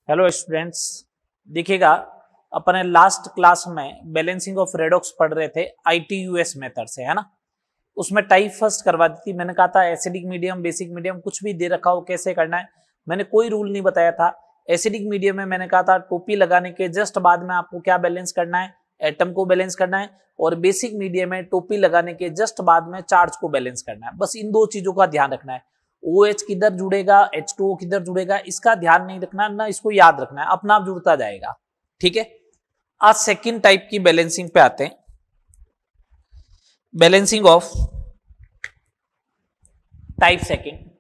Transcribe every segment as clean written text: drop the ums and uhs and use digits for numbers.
Hello students, देखिएगा अपने last class में बैलेंसिंग ऑफ रेडॉक्स पढ़ रहे थे ITUS मेथड से, है ना। उसमें टाइप फर्स्ट करवा दी थी। मैंने कहा था एसिडिक मीडियम, बेसिक मीडियम कुछ भी दे रखा हो कैसे करना है, मैंने कोई रूल नहीं बताया था। एसिडिक मीडियम में मैंने कहा था टोपी लगाने के जस्ट बाद में आपको क्या बैलेंस करना है, एटम को बैलेंस करना है, और बेसिक मीडियम में टोपी लगाने के जस्ट बाद में चार्ज को बैलेंस करना है। बस इन दो चीजों का ध्यान रखना है। OH किधर जुड़ेगा, H2O किधर जुड़ेगा, इसका ध्यान नहीं रखना ना, इसको याद रखना है, अपना आप जुड़ता जाएगा। ठीक है, आज सेकंड टाइप की बैलेंसिंग पे आते हैं। Balancing of type second.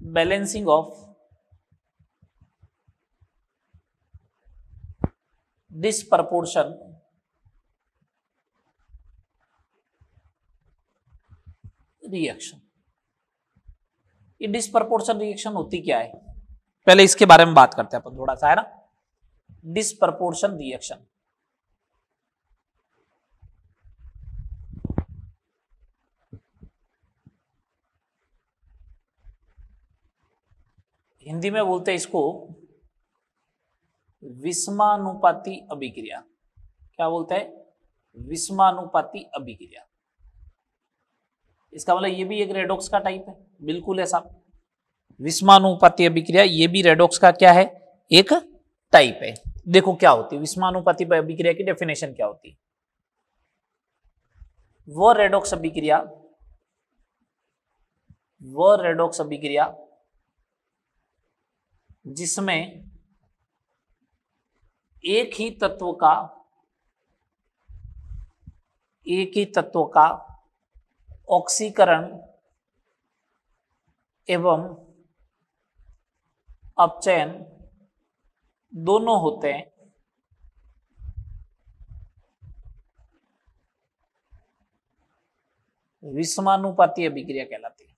Balancing of disproportion reaction. ये डिसप्रपोर्शन रिएक्शन होती क्या है, पहले इसके बारे में बात करते हैं अपन थोड़ा सा, है ना। डिसप्रपोर्शन रिएक्शन हिंदी में बोलते हैं इसको विषमानुपाती अभिक्रिया। क्या बोलते हैं? विषमानुपाती अभिक्रिया। इसका मतलब ये भी एक रेडॉक्स का टाइप है, बिल्कुल ऐसा। विषमानुपाती अभिक्रिया ये भी रेडॉक्स का क्या है, एक टाइप है। देखो क्या होती है विषमानुपाती अभिक्रिया की डेफिनेशन क्या होती है। वो रेडॉक्स अभिक्रिया जिसमें एक ही तत्व का ऑक्सीकरण एवं अपचयन दोनों होते हैं, विषमानुपाती अभिक्रिया कहलाती है।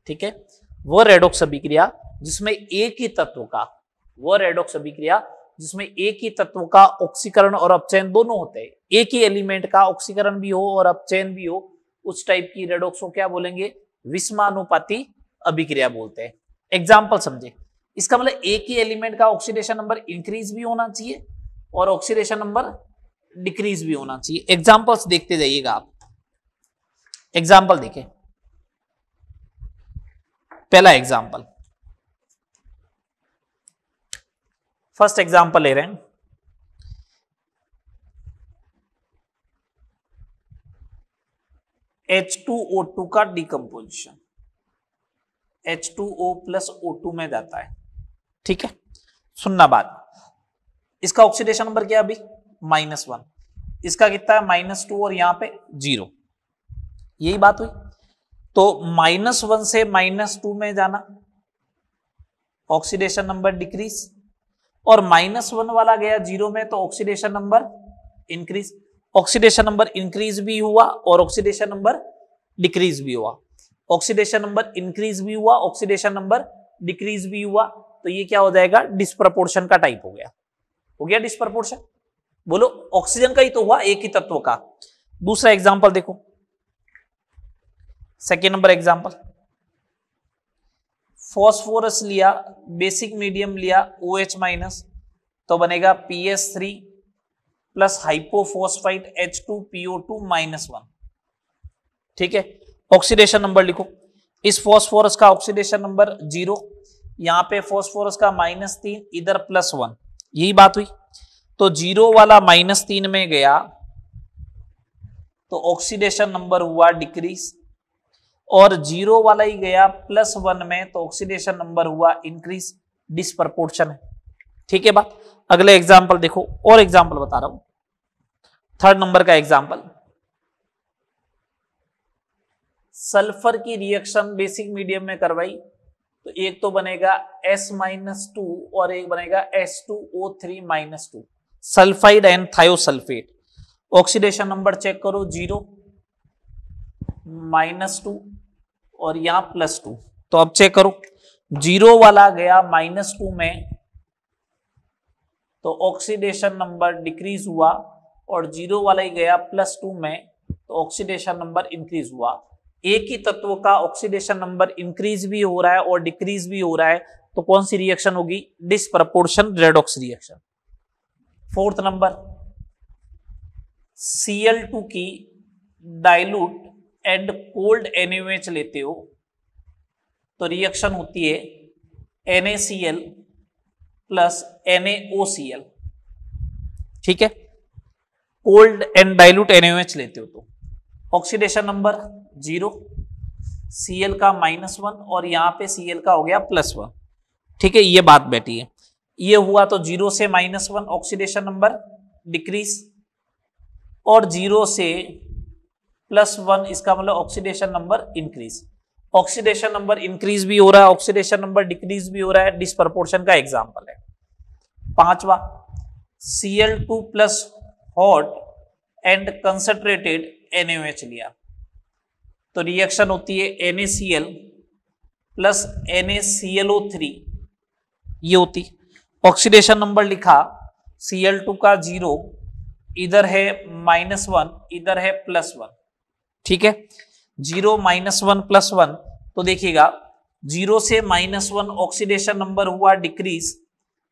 ठीक है, वो रेडॉक्स अभिक्रिया जिसमें एक ही तत्व का, वो रेडॉक्स अभिक्रिया जिसमें एक ही तत्व का ऑक्सीकरण और अपचयन दोनों होते हैं, एक ही एलिमेंट का ऑक्सीकरण भी हो और अपचयन भी हो, उस टाइप की रेडॉक्स को क्या बोलेंगे, विषमानुपाती अभिक्रिया बोलते हैं। एग्जांपल समझे, इसका मतलब एक ही एलिमेंट का ऑक्सीडेशन नंबर इंक्रीज भी होना चाहिए और ऑक्सीडेशन नंबर डिक्रीज भी होना चाहिए। एग्जांपल्स देखते जाइएगा आप। एग्जांपल देखें, पहला एग्जांपल, फर्स्ट एग्जांपल ले रहे हैं। H2O2 का डिकम्पोजिशन H2O प्लस O2 में जाता है। ठीक है, सुनना बात, इसका ऑक्सीडेशन नंबर क्या है अभी, -1, इसका कितना है -2 और यहां पे 0, यही बात हुई। तो -1 से -2 में जाना, ऑक्सीडेशन नंबर डिक्रीज, और -1 वाला गया 0 में तो oxidation number increase. Oxidation number increase भी हुआ और ऑक्सीडेशन नंबर डिक्रीज भी हुआ, ऑक्सीडेशन नंबर इंक्रीज भी हुआ, ऑक्सीडेशन नंबर डिक्रीज भी हुआ, तो ये क्या हो जाएगा, डिस्प्रपोर्शन का टाइप हो गया डिस्प्रपोर्शन। बोलो, ऑक्सीजन का ही तो हुआ, एक ही तत्व का। दूसरा एग्जांपल देखो, सेकेंड नंबर एग्जांपल, फॉस्फोरस लिया, बेसिक मीडियम लिया OH माइनस, तो बनेगा PS3 प्लस हाइपोफॉस्फाइट H2PO2 -1। ठीक है, ऑक्सीडेशन नंबर लिखो, इस फॉस्फोरस का ऑक्सीडेशन नंबर 0, यहां पे फॉस्फोरस का -3, इधर +1, यही बात हुई। तो 0 वाला -3 में गया तो ऑक्सीडेशन नंबर हुआ डिक्रीज, और 0 वाला ही गया +1 में तो ऑक्सीडेशन नंबर हुआ इंक्रीज, डिस्प्रपोर्शन है। ठीक है बात। अगले एग्जांपल देखो, और एग्जांपल बता रहा हूं, थर्ड नंबर का एग्जांपल, सल्फर की रिएक्शन बेसिक मीडियम में करवाई, तो एक तो बनेगा S-2 और एक बनेगा H2O3 -2, sulphide and thiosulphate. Oxidation number check करो, 0, -2 और यहां +2, तो अब चेक करो, 0 वाला गया -2 में तो ऑक्सीडेशन नंबर डिक्रीज हुआ, और 0 वाला ही गया +2 में, तो ऑक्सीडेशन नंबर इंक्रीज हुआ। एक ही तत्व का ऑक्सीडेशन नंबर इंक्रीज भी हो रहा है और डिक्रीज भी हो रहा है, तो कौन सी रिएक्शन होगी? Disproportion redox reaction. Fourth number, Cl2 की डाइल्यूट एंड कोल्ड NaOH लेते हो तो रिएक्शन होती है NaCl प्लस NaOCl। ठीक है, कोल्ड एंड डाइल्यूट NaOH लेते हो तो ऑक्सीडेशन नंबर 0, Cl का -1 और यहां पे Cl का हो गया +1। ठीक है, ये बात बैठी है। ये हुआ तो 0 से -1 ऑक्सीडेशन नंबर डिक्रीज, और 0 से +1 इसका मतलब oxidation number increase. Oxidation number increase भी हो रहा है, ऑक्सीडेशन नंबर डिक्रीज भी हो रहा है, डिस्प्रपोर्शन का एग्जांपल है। पांचवा, Cl2 plus hot and concentrated NaOH लिया तो रिएक्शन होती है NaCl प्लस NaClO3, ये होती। ऑक्सीडेशन नंबर लिखा Cl2 का 0, इधर है -1, इधर है +1। ठीक है, 0 -1 +1, तो देखिएगा 0 से -1 ऑक्सीडेशन नंबर हुआ डिक्रीज,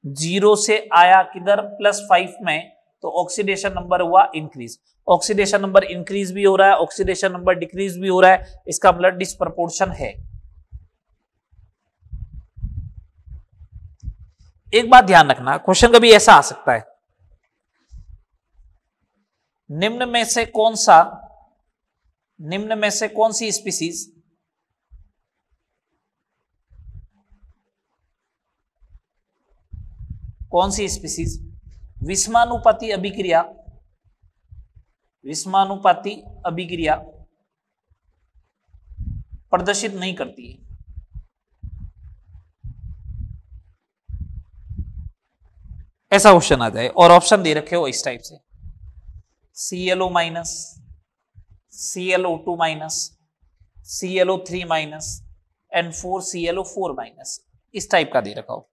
0 से आया किधर +5 में, तो ऑक्सीडेशन नंबर हुआ इंक्रीज। ऑक्सीडेशन नंबर इंक्रीज भी हो रहा है, ऑक्सीडेशन नंबर डिक्रीज भी हो रहा है, इसका मतलब डिस्प्रपोर्शन है। एक बात ध्यान रखना, क्वेश्चन कभी ऐसा आ सकता है, निम्न में से कौन सी स्पीसीज विषमानुपाती अभिक्रिया प्रदर्शित नहीं करती है? ऐसा क्वेश्चन आ जाए और ऑप्शन दे रखे हो इस टाइप से, ClO minus, ClO2 minus, ClO3 minus and 4ClO4 minus, इस टाइप का दे रखा हो,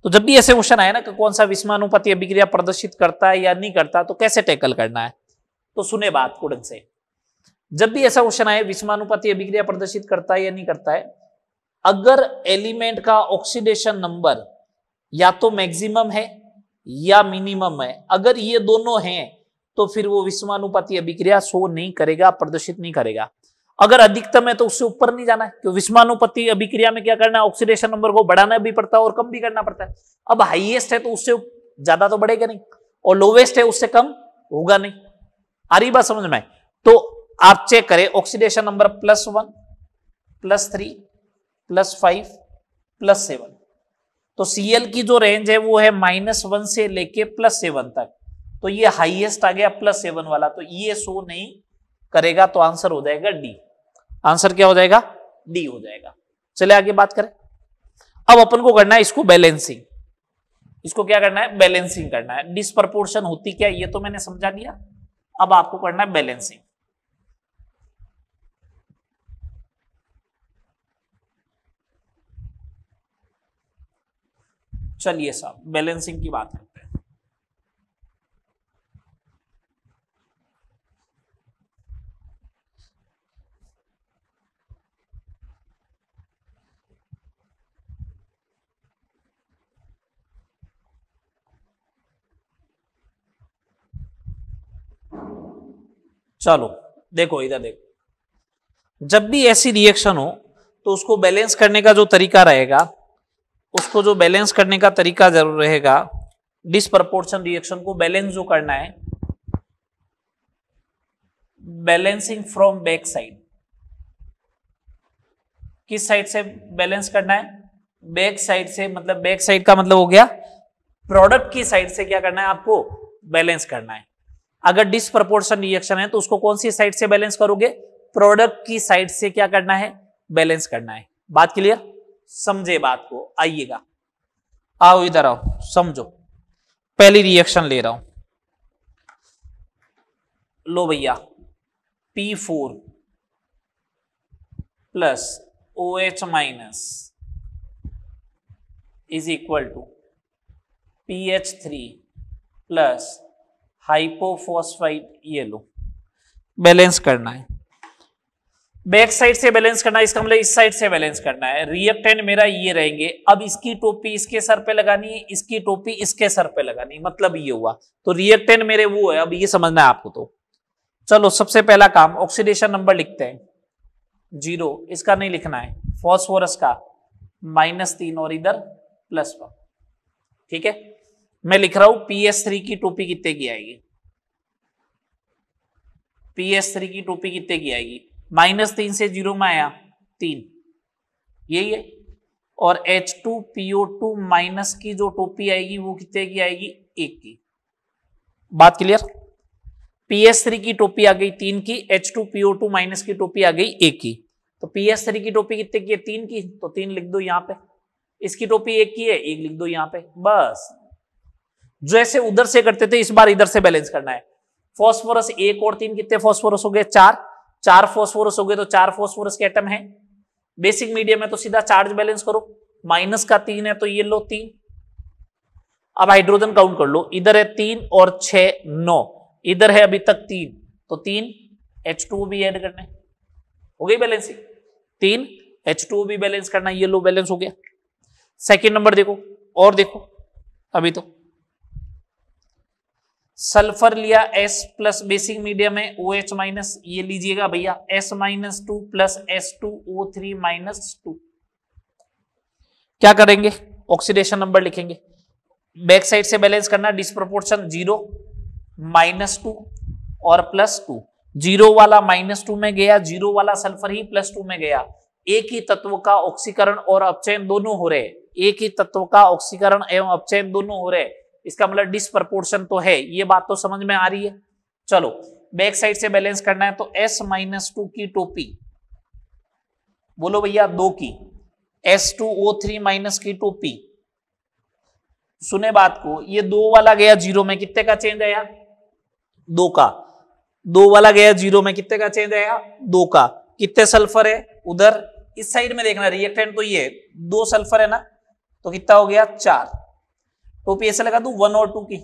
तो जब भी ऐसे क्वेश्चन आए ना कि कौन सा विषमानुपाती अभिक्रिया प्रदर्शित करता है या नहीं करता, तो कैसे टैकल करना है, तो सुने बात को ढंग से। जब भी ऐसा क्वेश्चन आए विषमानुपाती अभिक्रिया प्रदर्शित करता है या नहीं करता है, अगर एलिमेंट का ऑक्सीडेशन नंबर या तो मैक्सिमम है या मिनिमम है, अगर ये दोनों हैं तो फिर वो विषमानुपाती अभिक्रिया शो नहीं करेगा, प्रदर्शित नहीं करेगा। अगर अधिकतम है तो उससे ऊपर नहीं जाना है, क्योंकि विषमानुपाती अभिक्रिया में क्या करना है, ऑक्सीडेशन नंबर को बढ़ाना भी पड़ता है और कम भी करना पड़ता है। अब हाईएस्ट है तो उससे ज्यादा तो बढ़ेगा नहीं, और लोवेस्ट है उससे कम होगा नहीं। आ रही बात समझ में? तो आप चेक करें, ऑक्सीडेशन नंबर +1, +3, +5, +7, तो Cl की जो रेंज है वो है -1 से लेके +7 तक, तो ये हाईएस्ट आ गया +7 वाला, तो ये शो नहीं करेगा, तो आंसर हो जाएगा डी। आंसर क्या हो जाएगा? डी हो जाएगा। चले आगे बात करें। अब अपन को करना है इसको बैलेंसिंग, इसको क्या करना है? बैलेंसिंग करना है। डिस्प्रपोर्शन होती क्या ये तो मैंने समझा दिया, अब आपको करना है बैलेंसिंग। चलिए साहब बैलेंसिंग की बात करते हैं। चलो देखो, इधर देखो, जब भी ऐसी रिएक्शन हो तो उसको बैलेंस करने का जो तरीका रहेगा, उसको जो बैलेंस करने का तरीका जरूर रहेगा, डिस्प्रपोर्शन रिएक्शन को बैलेंस जो करना है, बैलेंसिंग फ्रॉम बैक साइड। किस साइड से बैलेंस करना है? बैक साइड से, मतलब बैक साइड का मतलब हो गया प्रोडक्ट की साइड से क्या करना है आपको? बैलेंस करना है। अगर डिस्प्रपोर्शन रिएक्शन है तो उसको कौन सी साइड से बैलेंस करोगे? प्रोडक्ट की साइड से क्या करना है? बैलेंस करना है। बात क्लियर? समझे बात को? आइएगा, आओ इधर आओ, समझो। पहली रिएक्शन ले रहा हूं, लो भैया, P4 plus OH minus is equal to PH3 plus hypophosphite, ये लो बैलेंस करना है। बैक साइड से बैलेंस करना है, इसका मतलब इस साइड से बैलेंस करना है। रिएक्टेंट मेरा ये रहेंगे, अब इसकी टोपी इसके सर पे लगानी है, इसकी टोपी इसके सर पे लगानी है, मतलब ये हुआ। तो रिएक्टेंट मेरे वो है, अब ये समझना है आपको। तो चलो सबसे पहला काम, ऑक्सीडेशन नंबर लिखते हैं 0, इसका नहीं लिखना है, फॉस्फोरस का -3 और इधर +1। ठीक है, मैं लिख रहा हूं PS3 की टोपी कितने की आएगी, PS3 की टोपी कितने की आएगी, -3 से 0 में आया 3, यही है। और H2PO2 माइनस की जो टोपी आएगी वो कितने की आएगी, 1 की। बात क्लियर। PS3 की टोपी आ गई 3 की, H2PO2 माइनस की टोपी आ गई 1 की। तो PS3 की टोपी कितने की है, 3 की, तो 3 लिख दो यहां पे। इसकी टोपी 1 की है, 1 लिख दो यहां पे, बस। जैसे उधर से करते थे इस बार इधर से बैलेंस करना है। फॉस्फोरस 1 और 3 कितने फॉस्फोरस हो गए, 4 फॉस्फोरस हो गए, तो 4 फॉस्फोरस के एटम है। बेसिक मीडियम है तो सीधा चार्ज बैलेंस करो, माइनस का 3 है तो ये लो 3। अब हाइड्रोजन काउंट कर लो, इधर है 3 और 6 9, इधर है अभी तक 3, तो 3 H2O भी ऐड करना है, हो गई बैलेंसिंग। 3 H2O भी बैलेंस करना है, ये लो बैलेंस हो गया। सेकेंड नंबर देखो, और देखो अभी तो सल्फर लिया S प्लस, बेसिक मीडियम है OH माइनस, ये लीजिएगा भैया S-2 प्लस S2O3 -2। क्या करेंगे, ऑक्सीडेशन नंबर लिखेंगे, बैक साइड से बैलेंस करना, डिस्प्रोपोर्शन 0 -2 और +2। 0 वाला -2 में गया, 0 वाला सल्फर ही +2 में गया। एक ही तत्व का ऑक्सीकरण और अपचयन दोनों हो रहे, एक ही तत्व का ऑक्सीकरण एवं अपचयन दोनों हो रहे, इसका मतलब डिस्प्रपोर्शन तो है, ये बात तो समझ में आ रही है। चलो बैक साइड से बैलेंस करना है, तो S-2 की टोपी बोलो भैया 2 की, S2O3 माइनस की टोपी, सुने बात को, ये 2 वाला गया 0 में, कितने का चेंज आया, 2 का। 2 वाला गया 0 में, कितने का चेंज आया, 2 का। कितने सल्फर है उधर, इस साइड में देखना, रिएक्टेंट तो ये 2 सल्फर है ना, तो कितना हो गया 4। टोपी ऐसे लगा दूं 1 और 2 की,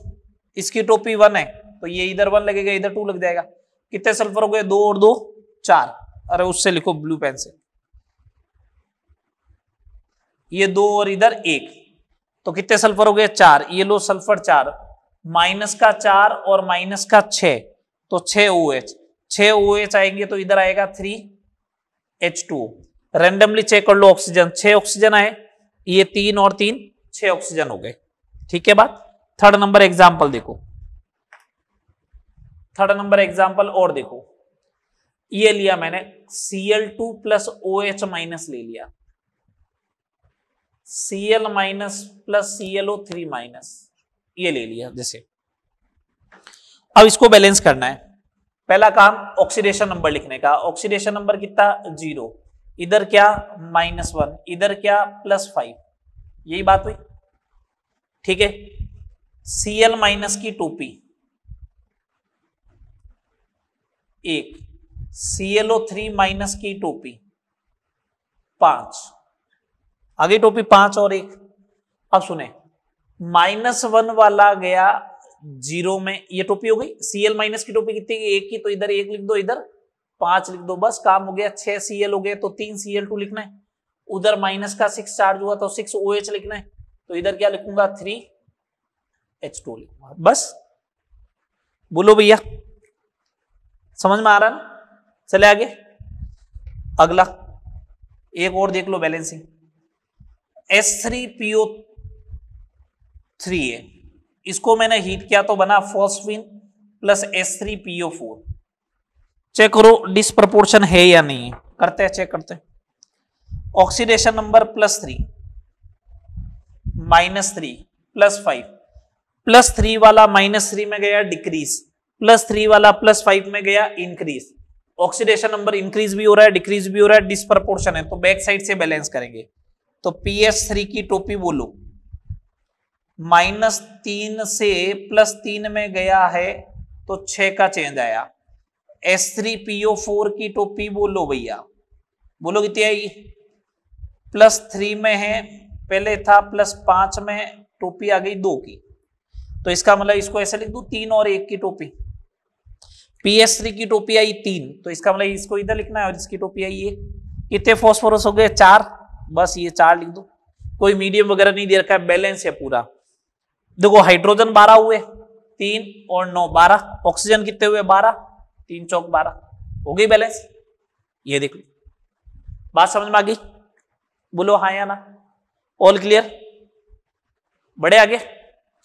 इसकी टोपी 1 है तो ये इधर 1 लगेगा, इधर 2 लग जाएगा। कितने सल्फर हो गए, 2 और 2 4। अरे उससे लिखो ब्लू पेन से, ये 2 और इधर 1, तो कितने सल्फर हो गए 4, ये लो सल्फर 4, माइनस का 4 और माइनस का 6, तो 6 OH, 6 OH आएंगे तो इधर आएगा 3 H2O। रैंडमली चेक कर लो ऑक्सीजन, 6 ऑक्सीजन आए, ये 3 और 3 6 ऑक्सीजन हो गए। ठीक है बात। थर्ड नंबर एग्जांपल देखो, थर्ड नंबर एग्जांपल और देखो, ये लिया मैंने Cl2 प्लस OH माइनस ले लिया, Cl minus plus ClO3 minus, ये ले लिया जैसे। अब इसको बैलेंस करना है। पहला काम ऑक्सीडेशन नंबर लिखने का, ऑक्सीडेशन नंबर कितना 0, इधर क्या -1, इधर क्या +5, यही बात हुई। ठीक है, Cl माइनस की टोपी 1, ClO3 माइनस की टोपी 5, आगे टोपी 5 और 1। अब सुने, -1 वाला गया 0 में, ये टोपी हो गई। Cl माइनस की टोपी कितनी, 1 की, तो इधर 1 लिख दो, इधर 5 लिख दो, बस काम हो गया। 6 Cl हो गए तो 3 Cl2 लिखना है, उधर माइनस का 6 चार्ज हुआ तो 6 OH लिखना है, तो इधर क्या लिखूंगा 3 H2 लिखूंगा, बस। बोलो भैया समझ में आ रहा ना, चले आगे। अगला एक और देख लो बैलेंसिंग, S3PO3 है, इसको मैंने हीट किया तो बना फॉस्फीन प्लस S3PO4। चेक करो डिस्प्रपोर्शन है या नहीं है, करते हैं, चेक करते हैं। ऑक्सीडेशन नंबर +3 -3 +5, +3 वाला -3 में गया डिक्रीज, +3 वाला +5 में गया इंक्रीज। ऑक्सीडेशन नंबर इंक्रीज भी हो रहा है, डिक्रीज भी हो रहा है, डिस्प्रपोर्शन है, तो बैक साइड से बैलेंस करेंगे। तो PS3 की टोपी बोलो, -3 से +3 में गया है तो 6 का चेंज आया। S3PO4 की टोपी बोलो भैया, बोलो कितनी आएगी, +3 में है, पहले था +5 में, टोपी आ गई 2 की, तो इसका मतलब इसको ऐसे लिख दूं 3 और 1 की टोपी। PS3 की टोपी आई 3, तो इसका मतलब इसको इधर लिखना है और इसकी टोपी आई 1। कितने फास्फोरस हो गए? 4, बस ये 4 लिख दो। कोई मीडियम वगैरह नहीं दे रखा है, बैलेंस है पूरा। देखो हाइड्रोजन 12 हुए, 3 और 9 12। ऑक्सीजन कितने हुए? 12, 3 चौक 12, हो गई बैलेंस। ये देख लो, बात समझ में आ गई? बोलो हाँ या ना। All clear? बड़े आगे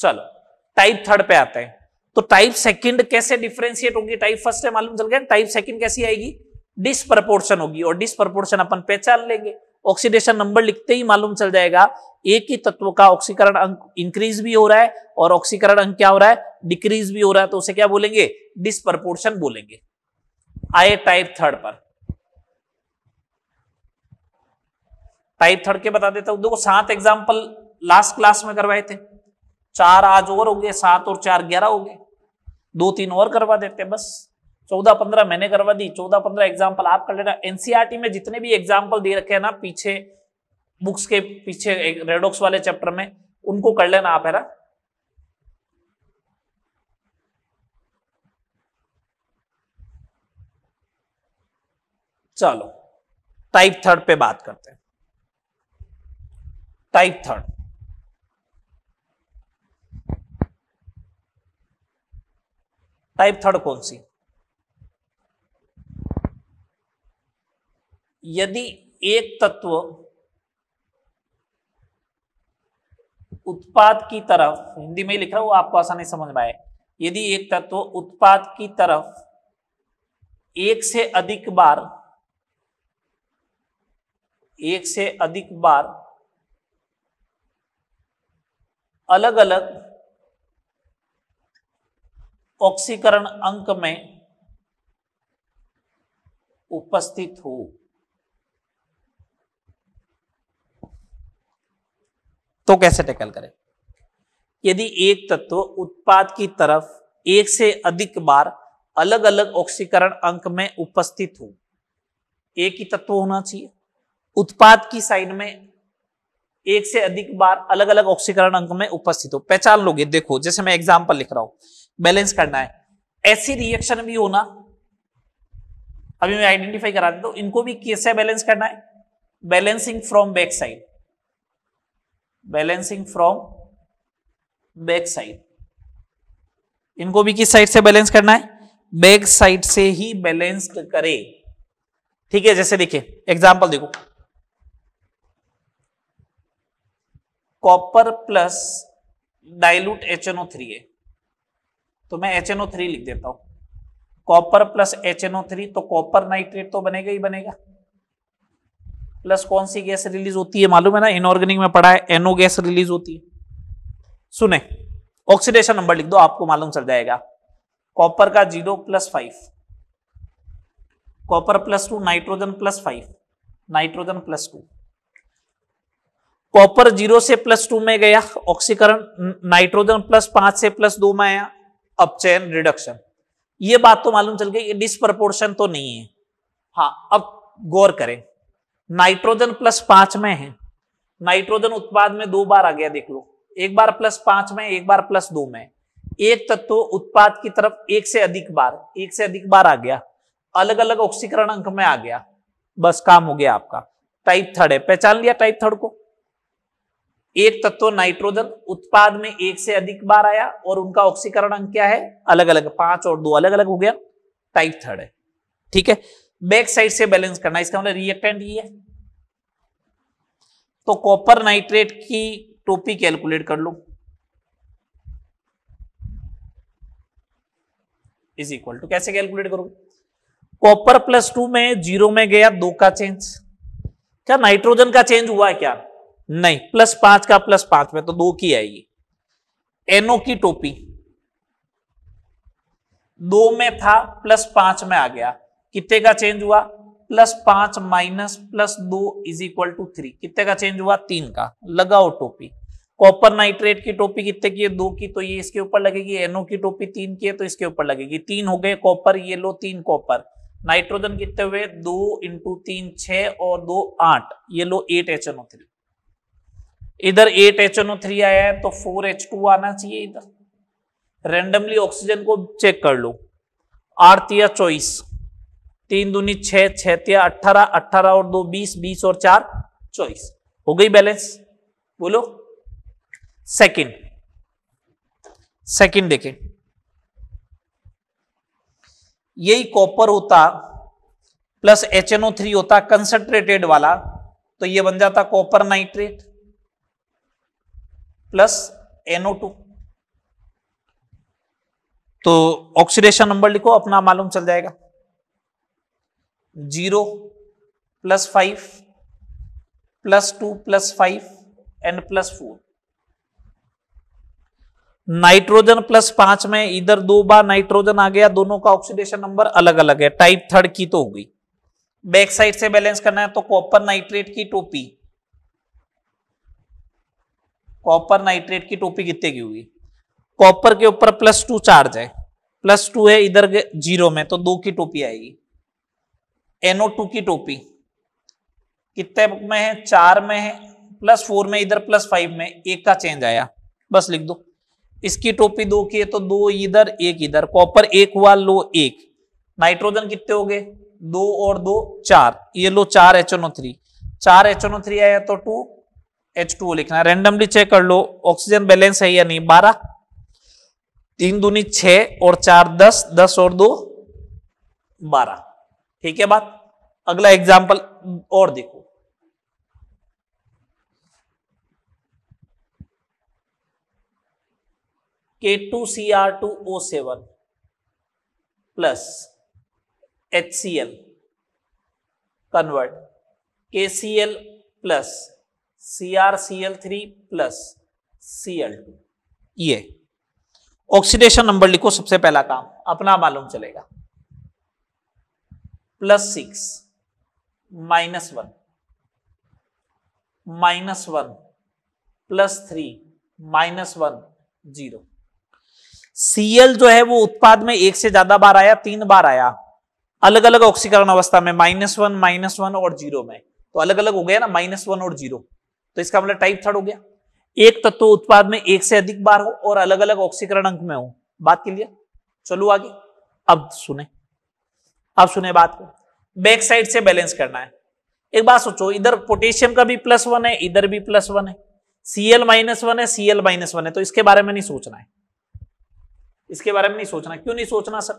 चलो टाइप थर्ड पे आते हैं। तो टाइप सेकंड कैसे डिफरेंशिएट होगी? टाइप फर्स्ट है मालूम चल गया, टाइप सेकंड कैसी आएगी? डिसप्रपोर्शन होगी, और डिसप्रपोर्शन अपन पहचान लेंगे। ऑक्सीडेशन नंबर लिखते ही मालूम चल जाएगा एक ही तत्व का ऑक्सीकरण अंक इंक्रीज भी हो रहा है और ऑक्सीकरण अंक क्या हो रहा है? डिक्रीज भी हो रहा है, तो उसे क्या बोलेंगे? डिसप्रपोर्शन बोलेंगे। आए टाइप थर्ड पर। टाइप थर्ड के बता देता हूं। देखो 7 एग्जांपल लास्ट क्लास में करवाए थे, 4 आज और हो गए, 7 और 4 11 हो गए। 2-3 और करवा देते, बस 14-15 मैंने करवा दी, 14-15 एग्जाम्पल आप कर लेना। एनसीईआरटी में जितने भी एग्जाम्पल दे रखे हैं ना पीछे, बुक्स के पीछे रेडॉक्स वाले चैप्टर में, उनको कर लेना आप, है ना। चलो टाइप थर्ड पे बात करते हैं। टाइप थर्ड, टाइप थर्ड कौन सी? यदि एक तत्व उत्पाद की तरफ, हिंदी में ही लिख रहा हूं आपको आसानी समझ में आए, यदि एक तत्व उत्पाद की तरफ एक से अधिक बार अलग अलग ऑक्सीकरण अंक में उपस्थित हो, तो कैसे टैकल करें? यदि एक तत्व उत्पाद की तरफ एक से अधिक बार अलग अलग ऑक्सीकरण अंक में उपस्थित हो, एक ही तत्व होना चाहिए, उत्पाद की साइड में एक से अधिक बार अलग अलग ऑक्सीकरण अंक में उपस्थित हो, पहचान लोगे। देखो जैसे मैं एग्जांपल लिख रहा हूं, बैलेंस करना है, ऐसी रिएक्शन भी होना, अभी मैं आइडेंटिफाई करा देता हूं, इनको भी कैसे बैलेंस करना है? Balancing from back side, balancing from back side, इनको भी किस साइड से बैलेंस करना है? बैक साइड से ही बैलेंस करे, ठीक है। जैसे देखिए एग्जांपल देखो, कॉपर प्लस डाइल्यूट HNO3 है, तो मैं HNO3 लिख देता हूं। कॉपर प्लस HNO3, तो कॉपर नाइट्रेट तो बनेगा ही बनेगा, प्लस कौन सी गैस रिलीज होती है मालूम है ना, इनऑर्गेनिक में पढ़ा है, NO गैस रिलीज होती है। सुने, ऑक्सीडेशन नंबर लिख दो, आपको मालूम चल जाएगा। कॉपर का 0 + 5, कॉपर +2, नाइट्रोजन +5, नाइट्रोजन +2, कॉपर 0 से +2 में गया, ऑक्सीकरण नाइट्रोजन +5 से +2 में आया, अब चेन रिडक्शन। ये बात तो मालूम चल गई, ये डिसप्रपोर्शन तो नहीं है। हाँ अब गौर करें, नाइट्रोजन +5 में है, नाइट्रोजन उत्पाद में 2 बार आ गया, देख लो, एक बार +5 में, एक बार +2 में। एक तत्व उत्पाद की तरफ एक से अधिक बार आ गया, अलग अलग ऑक्सीकरण अंक में आ गया, बस काम हो गया आपका। टाइप थर्ड है, पहचान लिया टाइप थर्ड को। एक तत्व नाइट्रोजन उत्पाद में एक से अधिक बार आया और उनका ऑक्सीकरण अंक क्या है? अलग अलग, 5 और 2 अलग अलग हो गया, टाइप थर्ड है, ठीक है। बैक साइड से बैलेंस करना, इसका मतलब रिएक्टेंट ये है, तो कॉपर नाइट्रेट की टोपी कैलकुलेट कर लो, इज इक्वल टू, कैसे कैलकुलेट करोगे? कॉपर +2 में 0 में गया, 2 का चेंज, क्या नाइट्रोजन का चेंज हुआ है क्या? नहीं, +5 का +5 में, तो 2 की आएगी। NO की टोपी 2 में था, +5 में आ गया, कितने का चेंज हुआ? +5 - +2 = 3, कितने का चेंज हुआ? 3 का। लगाओ टोपी, कॉपर नाइट्रेट की टोपी कितने की है? 2 की, तो ये इसके ऊपर लगेगी। NO की टोपी 3 की है, तो इसके ऊपर लगेगी। 3 हो गए कॉपर, ये लो 3 कॉपर। नाइट्रोजन कितने हुए? 2 × 3 6 और 2 8, ये लो 8 HNO3। इधर 8 HNO3 आया है, तो 4 H2 आना चाहिए इधर, रेंडमली ऑक्सीजन को चेक कर लो। 8 या 24, 3 दूनी 6, 6 या 18, 18 और 2 20, 20 और 4 24, हो गई बैलेंस। बोलो सेकंड देखें, यही कॉपर होता प्लस HNO3 होता कंसंट्रेटेड वाला, तो ये बन जाता कॉपर नाइट्रेट प्लस NO2। तो ऑक्सीडेशन नंबर लिखो, अपना मालूम चल जाएगा। 0 + 5 + 2 + 5 एंड +4। नाइट्रोजन +5 में इधर 2 बार नाइट्रोजन आ गया, दोनों का ऑक्सीडेशन नंबर अलग अलग है। टाइप थर्ड की तो हो गई। बैक साइड से बैलेंस करना है तो कॉपर नाइट्रेट की टोपी, कॉपर नाइट्रेट की टोपी कितने की हुई? कॉपर के ऊपर +2 चार्ज है, +2 है इधर 0 में, तो 2 की टोपी आएगी। NO2 की टोपी कितने में है? 4 में है, +4 में, इधर +5 में, 1 का चेंज आया, बस लिख दो। इसकी टोपी 2 की है तो 2 इधर 1 इधर, कॉपर 1 हुआ, लो 1। नाइट्रोजन कितने हो गए? 2 और 2 4, ये लो 4 HNO3, 4 HNO3 आया तो 2 H2O लिखना है। रैंडमली चेक कर लो ऑक्सीजन बैलेंस है या नहीं। 12, 3 दूनी 6 और 4 10, 10 और 2 12। ठीक है बात। अगला एग्जाम्पल और देखो, K2Cr2O7 plus HCl convert KCl plus CrCl3 plus Cl2। ये ऑक्सीडेशन नंबर लिखो, सबसे पहला काम अपना मालूम चलेगा। +6 -1 -1 +3 -1 0। Cl जो है वो उत्पाद में 1 से ज्यादा बार आया, 3 बार आया, अलग अलग ऑक्सीकरण अवस्था में, -1 -1 और 0 में, तो अलग अलग हो गया ना, -1 और 0, तो इसका मतलब टाइप थर्ड हो गया। एक तत्व उत्पाद में 1 से अधिक बार हो और अलग अलग ऑक्सीकरण अंक में हो। बात क्लियर? चलो आगे। अब सुने बात को। बैक साइड से बैलेंस करना है। एक बात सोचो, इधर पोटेशियम का भी +1 है, इधर भी +1 है, Cl -1 है, Cl -1 है, तो इसके बारे में नहीं सोचना है। इसके बारे में नहीं सोचना। क्यों नहीं सोचना सर?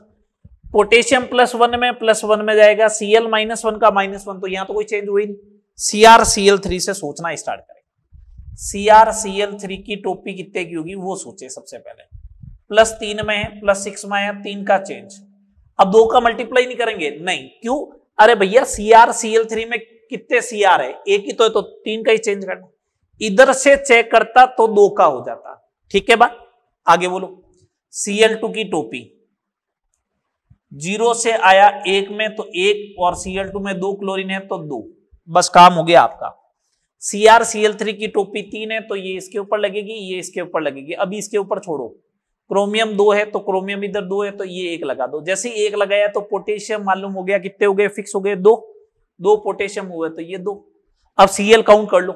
पोटेशियम +1 में जाएगा, Cl -1 का -1, तो यहां तो कोई चेंज हुई नहीं। CrCl3 से सोचना स्टार्ट करें। CrCl3 की टोपी कितने की होगी वो सोचे सबसे पहले। +3 में है, +6 में है, 3 का चेंज। अब 2 का मल्टीप्लाई नहीं करेंगे, नहीं, क्यों? अरे भैया CrCl3 में कितने Cr है? एक ही तो है, तो 3 का ही चेंज करना। इधर से चेक करता तो 2 का हो जाता। ठीक है बात? आगे बोलो। Cl2 की टोपी 0 से आया 1 में तो 1, और Cl2 में 2 क्लोरीन है तो 2, बस काम हो गया आपका। CrCl3 की टोपी 3 है तो ये इसके ऊपर लगेगी, ये इसके ऊपर लगेगी। अभी इसके ऊपर छोड़ो, क्रोमियम 2 है तो क्रोमियम इधर 2 है तो ये 1 लगा दो। जैसे ही 1 लगाया तो पोटेशियम मालूम हो गया, कितने हो गए? फिक्स हो गए, 2 पोटेशियम हुए तो ये 2। अब Cl काउंट कर लो,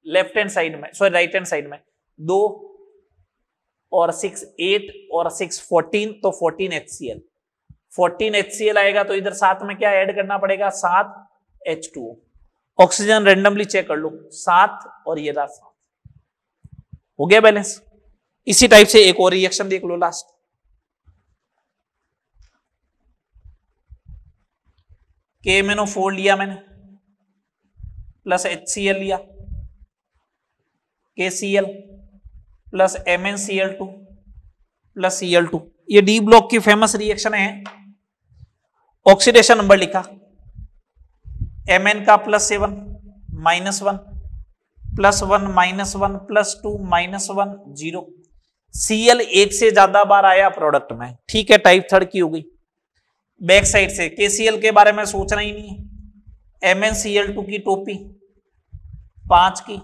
लेफ्ट हैंड साइड में, सॉरी राइट हैंड साइड में, 2 और 6 8 और 6 14, तो 14 HCl, 14 HCl आएगा तो इधर साथ में क्या ऐड करना पड़ेगा? 7 H2O। ऑक्सीजन रेंडमली चेक कर लो, 7 और ये रहा 7, हो गया बैलेंस। इसी टाइप से एक और रिएक्शन देख लो लास्ट। KMnO4 लिया मैंने, प्लस HCl लिया, KCl plus MnCl2 plus Cl2। ये डी ब्लॉक की फेमस रिएक्शन है। ऑक्सीडेशन नंबर लिखा, Mn का +7 -1 +1 -1 +2 -1 0। Cl 1 से ज्यादा बार आया प्रोडक्ट में, ठीक है, टाइप थर्ड की हो गई। बैक साइड से KCl के बारे में सोचना ही नहीं है। MnCl2 की टोपी 5 की,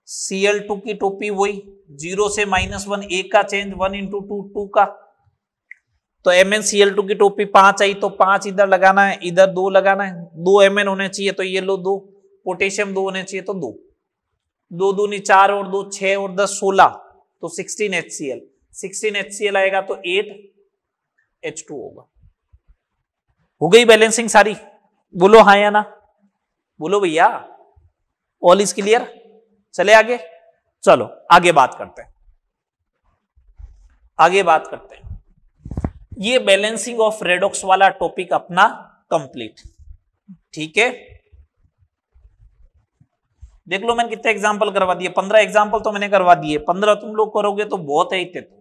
Cl2 की टोपी वही 0 से -1, 1 का चेंज, 1 × 2 2 का, तो MnCl2 की टोपी 5 आई तो 5 इधर लगाना है, इधर 2 लगाना है, 2 Mn होने चाहिए तो ये लो 2, पोटेशियम 2 होने चाहिए तो 2, 2 दूनी 4 और 2 6 और 10 16, तो 16 HCl। 16 HCl आएगा तो 8 H2 होगा। हो गई बैलेंसिंग सारी? बोलो हाँ या ना, बोलो भैया। All is clear? चले आगे, चलो आगे बात करते हैं, आगे बात करते हैं। ये बैलेंसिंग ऑफ रेडॉक्स वाला टॉपिक अपना कंप्लीट, ठीक है। देख लो मैंने कितने एग्जाम्पल करवा दिए, 15 एग्जाम्पल तो मैंने करवा दिए, 15 तुम लोग करोगे तो बहुत है इतने तो।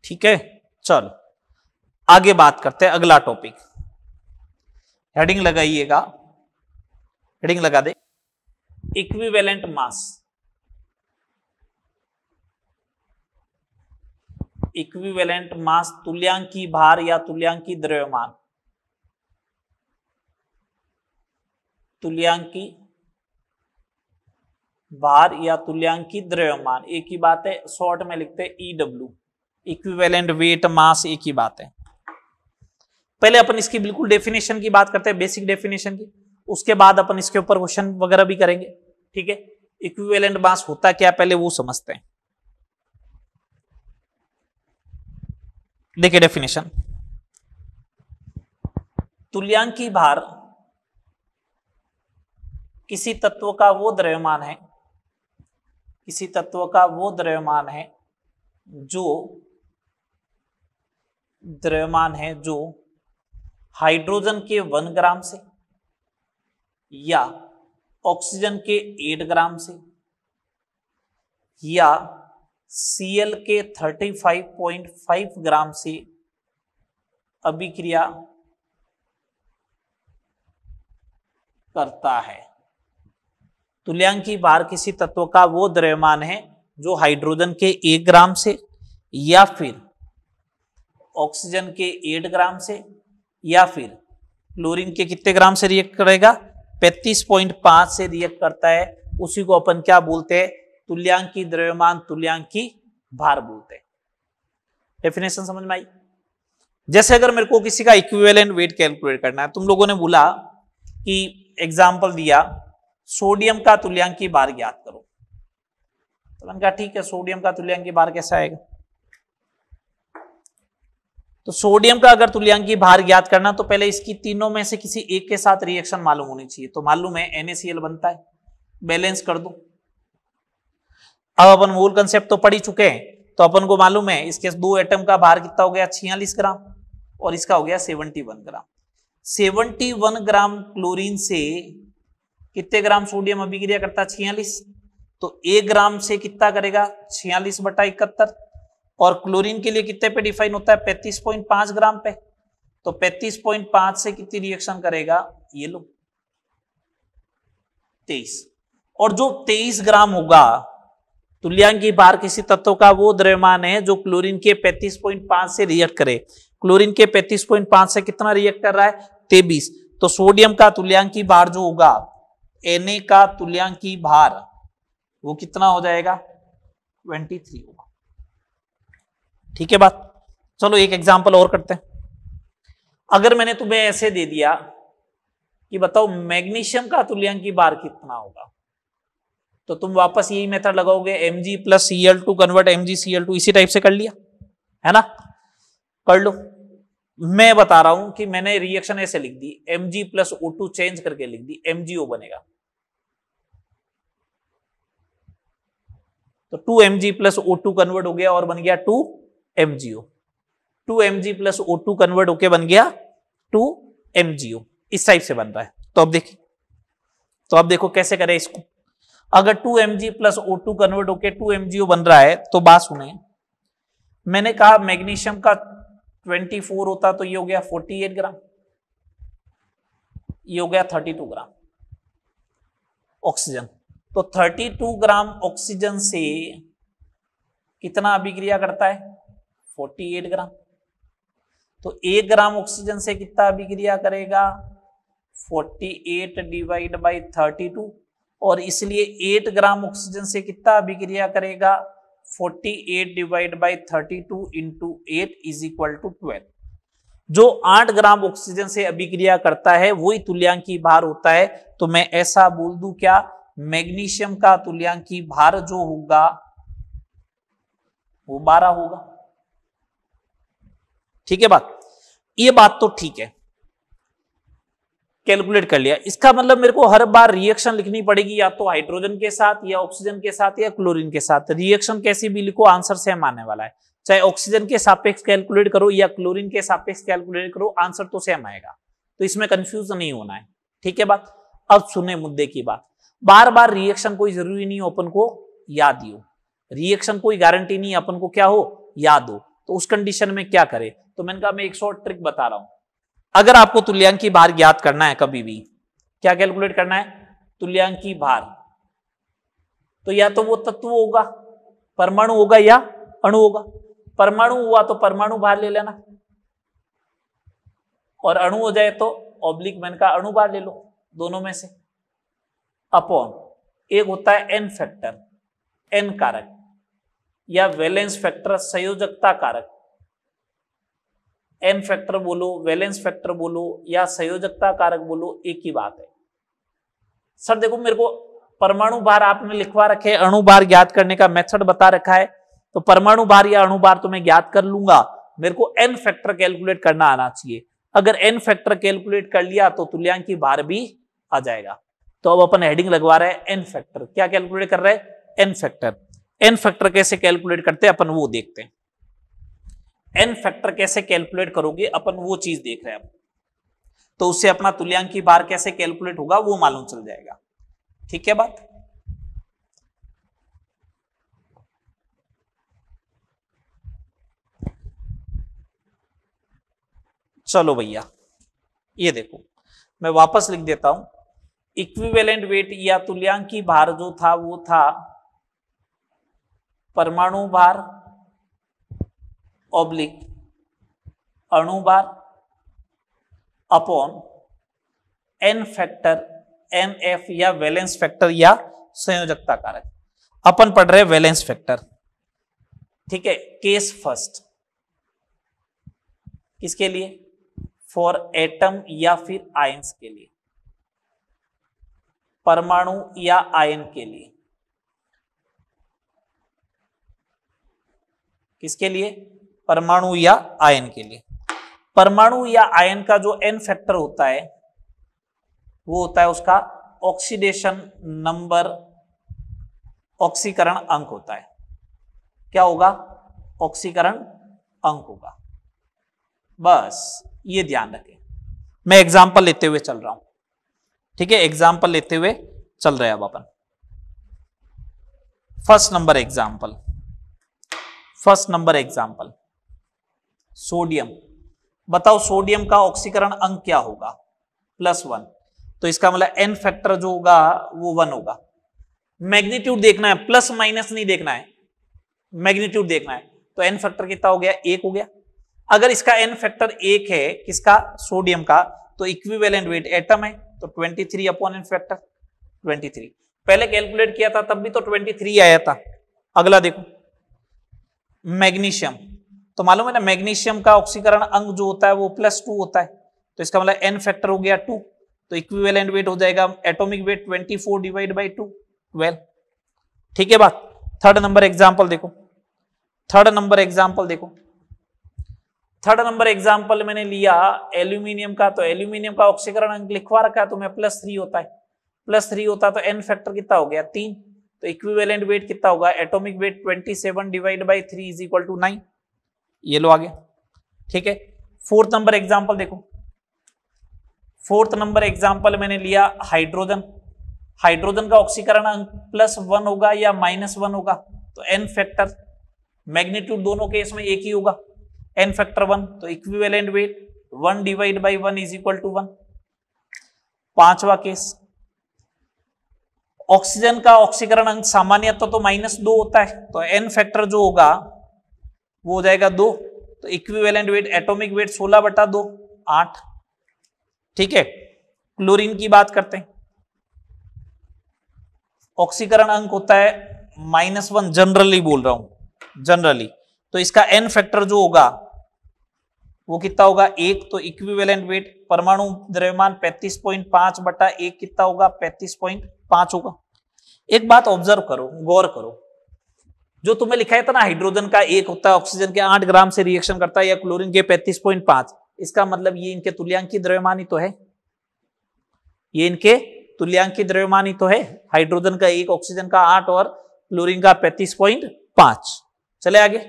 ठीक है, चलो आगे बात करते हैं। अगला टॉपिक, हेडिंग लगाइएगा, हेडिंग लगा दे, इक्विवेलेंट मास। इक्विवेलेंट मास तुल्यांकी भार या तुल्यांकी द्रव्यमान, तुल्यांकी भार या तुल्यांकी द्रव्यमान एक ही बात है, शॉर्ट में लिखते हैं EW, इक्विवेलेंट वेट मास, एक ही बात है। पहले अपन इसकी बिल्कुल डेफिनेशन की बात करते हैं, बेसिक डेफिनेशन की, उसके बाद अपन इसके ऊपर क्वेश्चन वगैरह भी करेंगे, ठीक है। इक्विवेलेंट मास होता क्या पहले वो समझते हैं। देखिए डेफिनेशन, तुल्यांकी भार किसी तत्व का वो द्रव्यमान है, किसी तत्व का वो द्रव्यमान है जो हाइड्रोजन के 1 ग्राम से या ऑक्सीजन के 8 ग्राम से या Cl के 35.5 ग्राम से अभिक्रिया करता है। तुल्यांकी भार किसी तत्व का वो द्रव्यमान है जो हाइड्रोजन के 1 ग्राम से या फिर ऑक्सीजन के 8 ग्राम से या फिर क्लोरीन के कितने ग्राम से रिएक्ट करेगा, 35.5 से रिएक्ट करता है। उसी को अपन क्या बोलते हैं, तुल्यांकी द्रव्यमान, तुल्यांकी भार बोलते हैं। डेफिनेशन समझ में आई? जैसे अगर मेरे को किसी का इक्विवेलेंट वेट कैलकुलेट करना है, तुम लोगों ने बोला कि एग्जाम्पल दिया सोडियम का तुल्यांकी भार ज्ञात करो, तो मैंने कहा ठीक है, सोडियम का तुल्यांकी भार कैसा आएगा। तो सोडियम का अगर तुल्यांकी भार ज्ञात करना तो पहले इसकी तीनों में से किसी एक के साथ रिएक्शन मालूम होनी चाहिए। तो मालूम है NaCl बनता है, बैलेंस कर दो। अब अपन मूल कंसेप्ट तो पढ़ ही चुके हैं, तो अपन को मालूम है इसके 2 एटम का भार कितना हो गया, 46 ग्राम, और इसका हो गया 71 ग्राम। 71 ग्राम क्लोरीन से कितने ग्राम सोडियम अभिक्रिया करता है, 46। तो 1 ग्राम से कितना करेगा, 46/71। और क्लोरीन के लिए कितने पे डिफाइन होता है, 35.5 ग्राम पे। तो 35.5 से कितनी रिएक्शन करेगा, ये लो 23। और जो 23 ग्राम होगा, तुल्यांकी भार किसी तत्व का वो द्रव्यमान है जो क्लोरीन के 35.5 से रिएक्ट करे। क्लोरीन के 35.5 से कितना रिएक्ट कर रहा है, 23। तो सोडियम का तुल्यांकी भार जो होगा, Na का तुल्यांकी भार वो कितना हो जाएगा, 23 होगा। ठीक है बात। चलो एक एग्जांपल और करते हैं। अगर मैंने तुम्हें ऐसे दे दिया कि बताओ मैग्नीशियम का तुल्यांकी भार कितना होगा, तो तुम वापस यही मेथड लगाओगे, Mg + Cl2 कन्वर्ट MgCl2, इसी टाइप से कर लिया है ना, कर लो। मैं बता रहा हूं कि मैंने रिएक्शन ऐसे लिख दी, Mg + O2 चेंज करके लिख दी, MgO बनेगा। तो 2Mg + O2 कन्वर्ट हो गया और बन गया 2MgO। 2Mg + O2 कन्वर्ट होके बन गया 2MgO, इस टाइप से बन रहा है। तो अब देखिए, तो अब देखो कैसे करें इसको। अगर 2Mg + O2 कन्वर्ट होके 2MgO बन रहा है, तो बात सुने, मैंने कहा मैग्नीशियम का 24 होता तो ये हो गया 48 ग्राम, ये हो गया 32 ग्राम ऑक्सीजन। तो 32 ग्राम ऑक्सीजन से कितना अभिक्रिया करता है, 48 ग्राम। तो 1 ग्राम ऑक्सीजन से कितना अभिक्रिया करेगा, 48 / 32, और इसलिए 8 ग्राम ऑक्सीजन से कितना अभिक्रिया करेगा, 48 divide by 32 into 8 is equal to 12। जो 8 ग्राम ऑक्सीजन से अभिक्रिया करता है वही तुल्यांकी भार होता है। तो मैं ऐसा बोल दूं क्या, मैग्नीशियम का तुल्यांकी भार जो होगा वो 12 होगा। ठीक है बात, ये बात तो ठीक है, कैलकुलेट कर लिया। इसका मतलब मेरे को हर बार रिएक्शन लिखनी पड़ेगी, या तो हाइड्रोजन के साथ या ऑक्सीजन के साथ या क्लोरीन के साथ। रिएक्शन कैसी भी लिखो आंसर सेम आने वाला है, चाहे ऑक्सीजन के सापेक्ष कैलकुलेट करो या क्लोरीन के सापेक्ष कैलकुलेट करो, आंसर तो सेम आएगा। तो इसमें कंफ्यूज नहीं होना है। ठीक है बात। अब सुने मुद्दे की बात। बार बार रिएक्शन कोई जरूरी नहीं हो अपन को याद ही हो, रिएक्शन कोई गारंटी नहीं अपन को क्या हो, याद हो। तो उस कंडीशन में क्या करें, तो मैंने कहा मैं एक शॉर्ट ट्रिक बता रहा हूं। अगर आपको तुल्यांकी भार ज्ञात करना है, कभी भी क्या कैलकुलेट करना है, तुल्यांकी भार, तो या तो वो तत्व होगा, परमाणु होगा या अणु होगा। परमाणु हुआ तो परमाणु भार ले लेना, और अणु हो जाए तो ऑब्लिक मैंने कहा अणु भार ले लो, दोनों में से। अपॉन एक होता है एन फैक्टर, एन कारक, या वैलेंस फैक्टर, संयोजकता कारक। एन फैक्टर बोलो, वैलेंस फैक्टर बोलो या संयोजकता कारक बोलो, एक ही बात है। सर देखो मेरे को परमाणु भार आपने लिखवा रखे, अणु भार ज्ञात करने का मेथड बता रखा है, तो परमाणु भार या अणु भार तो मैं ज्ञात कर लूंगा, मेरे को एन फैक्टर कैलकुलेट करना आना चाहिए। अगर एन फैक्टर कैलकुलेट कर लिया तो तुल्यांकी भार भी आ जाएगा। तो अब अपन हेडिंग लगवा रहे हैं एन फैक्टर। क्या कैलकुलेट कर रहे हैं, एन फैक्टर। एन फैक्टर कैसे कैलकुलेट करते हैं अपन वो देखते हैं। एन फैक्टर कैसे कैलकुलेट करोगे अपन वो चीज देख रहे हैं अब। तो उससे अपना तुल्यांकी भार कैसे कैलकुलेट होगा वो मालूम चल जाएगा। ठीक है बात। चलो भैया ये देखो, मैं वापस लिख देता हूं। इक्विवेलेंट वेट या तुल्यांकी भार जो था वो था परमाणु भार ऑब्लिक अणु भार upon n factor, n f या वैलेंस फैक्टर या संयोजकता कारक। अपन पढ़ रहे वैलेंस फैक्टर। ठीक है, केस फर्स्ट किसके लिए, फॉर एटम या फिर आयंस के लिए, परमाणु या आयन के लिए। किसके लिए, परमाणु या आयन के लिए। परमाणु या आयन का जो एन फैक्टर होता है वो होता है उसका ऑक्सीडेशन नंबर, ऑक्सीकरण अंक होता है। क्या होगा, ऑक्सीकरण अंक होगा। बस ये ध्यान रखें। मैं एग्जांपल लेते हुए चल रहा हूं। ठीक है, एग्जांपल लेते हुए चल रहे हैं अब अपन। First number example, first number example sodium. बताओ सोडियम का ऑक्सीकरण अंक क्या होगा, +1। तो इसका मतलब एन फैक्टर जो होगा वो 1 होगा। मैग्नीट्यूड देखना है, प्लस माइनस नहीं देखना है, मैग्नीट्यूड देखना है। तो एन फैक्टर कितना हो गया, 1 हो गया। अगर इसका एन फैक्टर 1 है, किसका, सोडियम का, तो इक्विवेलेंट वेट एटम है तो 23 अपॉन एन फैक्टर 23। पहले कैलकुलेट किया था तब भी तो 23 आया था। अगला देखो मैग्नीशियम, तो मालूम है ना मैग्नीशियम का ऑक्सीकरण अंक जो होता है वो +2 होता है। तो इसका मतलब एन फैक्टर हो गया 2, तो इक्विवेलेंट वेट हो जाएगा एटॉमिक वेट 24 डिवाइड बाई 2, 12। ठीक है बात। थर्ड नंबर एग्जांपल देखो, थर्ड नंबर एग्जांपल देखो। थर्ड नंबर एग्जांपल मैंने लिया एल्यूमिनियम का, तो एल्यूमिनियम का ऑक्सीकरण अंक लिखवा रखा है तो मैं +3 होता है, +3 होता है तो एन फैक्टर कितना हो गया, 3। तो इक्विवेलेंट वेट कितना होगा, atomic weight 27 divide by 3 is equal to 9। ये लो आगे। ठीक है, फोर्थ नंबर एग्जांपल देखो। फोर्थ नंबर एग्जांपल मैंने लिया हाइड्रोजन। हाइड्रोजन का ऑक्सीकरण अंक +1 होगा या -1 होगा, तो एन फैक्टर, मैग्नीट्यूड दोनों केस में एक ही होगा, एन फैक्टर 1। तो equivalent weight 1 divide by 1 is equal to 1। पांचवा केस, ऑक्सीजन का ऑक्सीकरण अंक सामान्यतः तो -2 होता है, तो एन फैक्टर जो होगा वो हो जाएगा 2। तो इक्विवेलेंट वेट, एटॉमिक वेट 16/2, 8। ठीक है, क्लोरीन की बात करते हैं। ऑक्सीकरण अंक होता है -1, जनरली बोल रहा हूं, जनरली। तो इसका n फैक्टर जो होगा वो कितना होगा 1। तो इक्विवेलेंट वेट परमाणु द्रव्यमान 35.5 बटा 1 कितना होगा 35.5 होगा। एक बात ऑब्जर्व करो, गौर करो, जो तुम्हें लिखा है था ना हाइड्रोजन का 1 होता है, ऑक्सीजन के 8 ग्राम से रिएक्शन करता है, या क्लोरीन के 35.5, इसका मतलब ये इनके तुल्यांकी द्रव्यमान ही तो है, ये इनके तुल्यांकी द्रव्यमान ही तो है। हाइड्रोजन का 1, ऑक्सीजन का 8 और क्लोरीन का 35.5। चले आगे,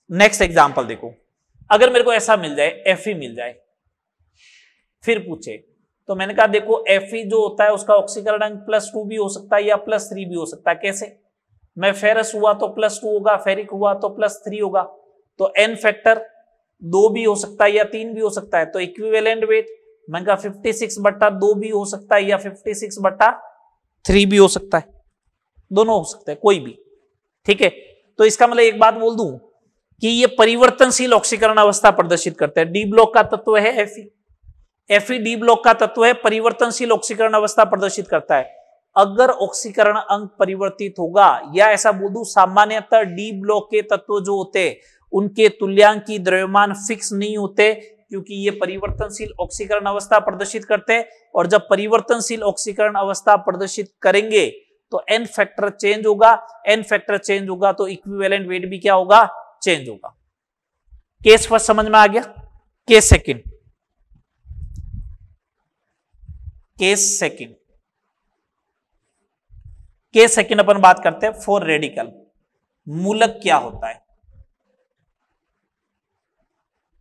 नेक्स्ट एग्जांपल देखो। अगर मेरे को ऐसा मिल जाए, Fe मिल जाए, फिर पूछे, तो मैंने कहा देखो Fe जो होता है उसका ऑक्सीकरण अंक +2 भी हो सकता है या +3 भी हो सकता है। कैसे? मैं फेरस हुआ तो +2 होगा, फेरिक हुआ तो +3 होगा। तो n फैक्टर 2 भी हो सकता है या 3 भी हो सकता है। तो इक्विवेलेंट वेट मैंने कहा 56/2 भी हो सकता है या 56/3 भी हो सकता है, दोनों हो सकते हैं, कोई भी। ठीक है, तो इसका मतलब एक बात बोल दूं कि ये परिवर्तनशील ऑक्सीकरण अवस्था प्रदर्शित करते हैं। डी ब्लॉक का तत्व है Fe डी ब्लॉक का तत्व है, परिवर्तनशील ऑक्सीकरण अवस्था प्रदर्शित करता है। अगर ऑक्सीकरण अंक परिवर्तित होगा, या ऐसा बोल दूं सामान्यतः डी ब्लॉक के तत्व जो होते हैं उनके तुल्यांकी द्रव्यमान फिक्स नहीं होते, क्योंकि ये परिवर्तनशील ऑक्सीकरण अवस्था प्रदर्शित करते हैं। और जब परिवर्तनशील ऑक्सीकरण अवस्था प्रदर्शित करेंगे तो n फैक्टर चेंज होगा, n फैक्टर चेंज होगा तो इक्विवेलेंट वेट भी क्या होगा, चेंज होगा। केस फर्स्ट समझ में आ गया। Case second, case second, case second अपन बात करते हैं फॉर रेडिकल। मूलक क्या होता है?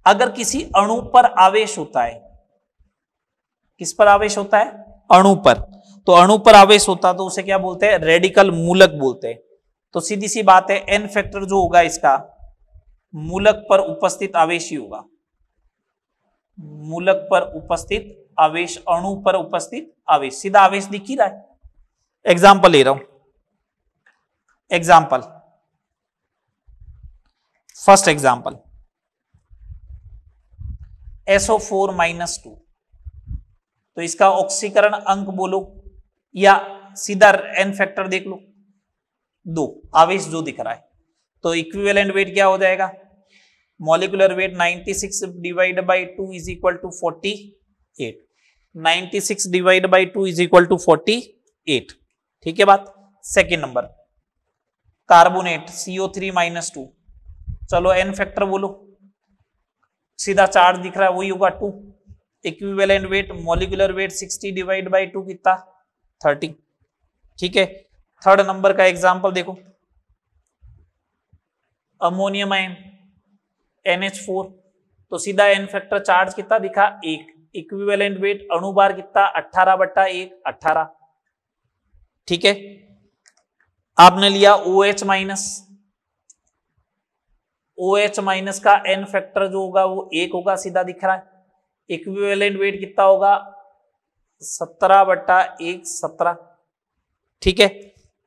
अगर किसी अणु पर आवेश होता है, किस पर आवेश होता है? अणु पर। तो अणु पर आवेश होता तो उसे क्या बोलते हैं? रेडिकल मूलक बोलते हैं। तो सीधी सी बात है, n फैक्टर जो होगा इसका मूलक पर उपस्थित आवेश ही होगा, मूलक पर उपस्थित आवेश, अणु पर उपस्थित आवेश, सीधा आवेश दिख ही रहा है। एग्जाम्पल ले रहा हूं, एग्जाम्पल, फर्स्ट एग्जाम्पल SO4-2। तो इसका ऑक्सीकरण अंक बोलो या सीधा n फैक्टर देख लो, 2 आवेश जो दिख रहा है। तो इक्विवेलेंट वेट क्या हो जाएगा? Molecular weight 96 divide by 2 is equal to 48। 96 divide by 2 is equal to 48। ठीक है बात। Second number carbonate CO3-2। चलो n फैक्टर बोलो, सीधा चार्ज दिख रहा है वही होगा 2। Equivalent weight molecular wait 60 divide by 2 कितना? 30। ठीक है। थर्ड नंबर का एग्जांपल देखो, अमोनियम आयन NH4। तो सीधा n फैक्टर चार्ज कितना दिखा? 1। इक्विवेलेंट वेट अणुभार कितना? 18/1, 18। ठीक है। आपने लिया OH माइनस, OH माइनस का n फैक्टर जो होगा वो 1 होगा, सीधा दिख रहा है। इक्विवेलेंट वेट कितना होगा? 17/1, 17। ठीक है।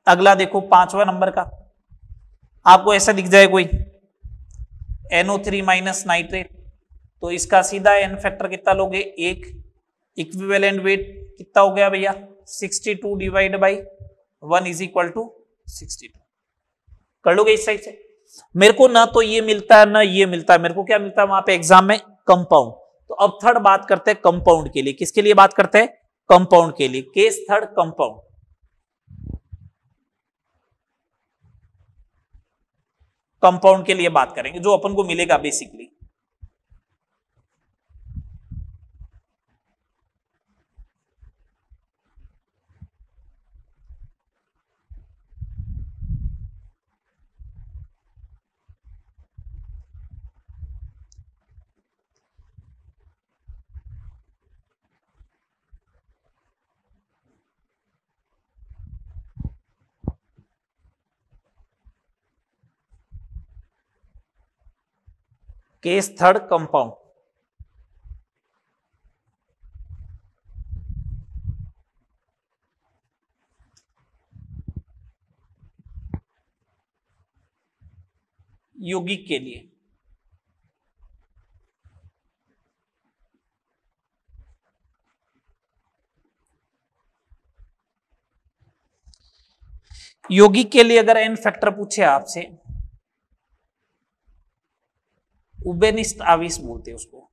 अगला देखो, पांचवा नंबर का, आपको ऐसा दिख जाए कोई NO3 माइनस नाइट्रेट। तो इसका सीधा n फैक्टर कितना लोगे? 1। इक्विवेलेंट वेट कितना हो गया भैया? 62 divide by 1 is equal to 62। कर लोगे इस साइड से? मेरे को ना तो ये मिलता है ना ये मिलता है, मेरे को क्या मिलता है वहां पे एग्जाम में? कंपाउंड। तो अब थर्ड बात करते हैं कंपाउंड के लिए। किसके लिए बात करते हैं? कंपाउंड के लिए। Case third, compound. कंपाउंड के लिए बात करेंगे जो अपन को मिलेगा बेसिकली। Case third, compound. यौगिक के लिए यौगिक के लिए अगर एन फैक्टर पूछे आपसे, उबेनिस्ट आवेश बोलते हैं उसको।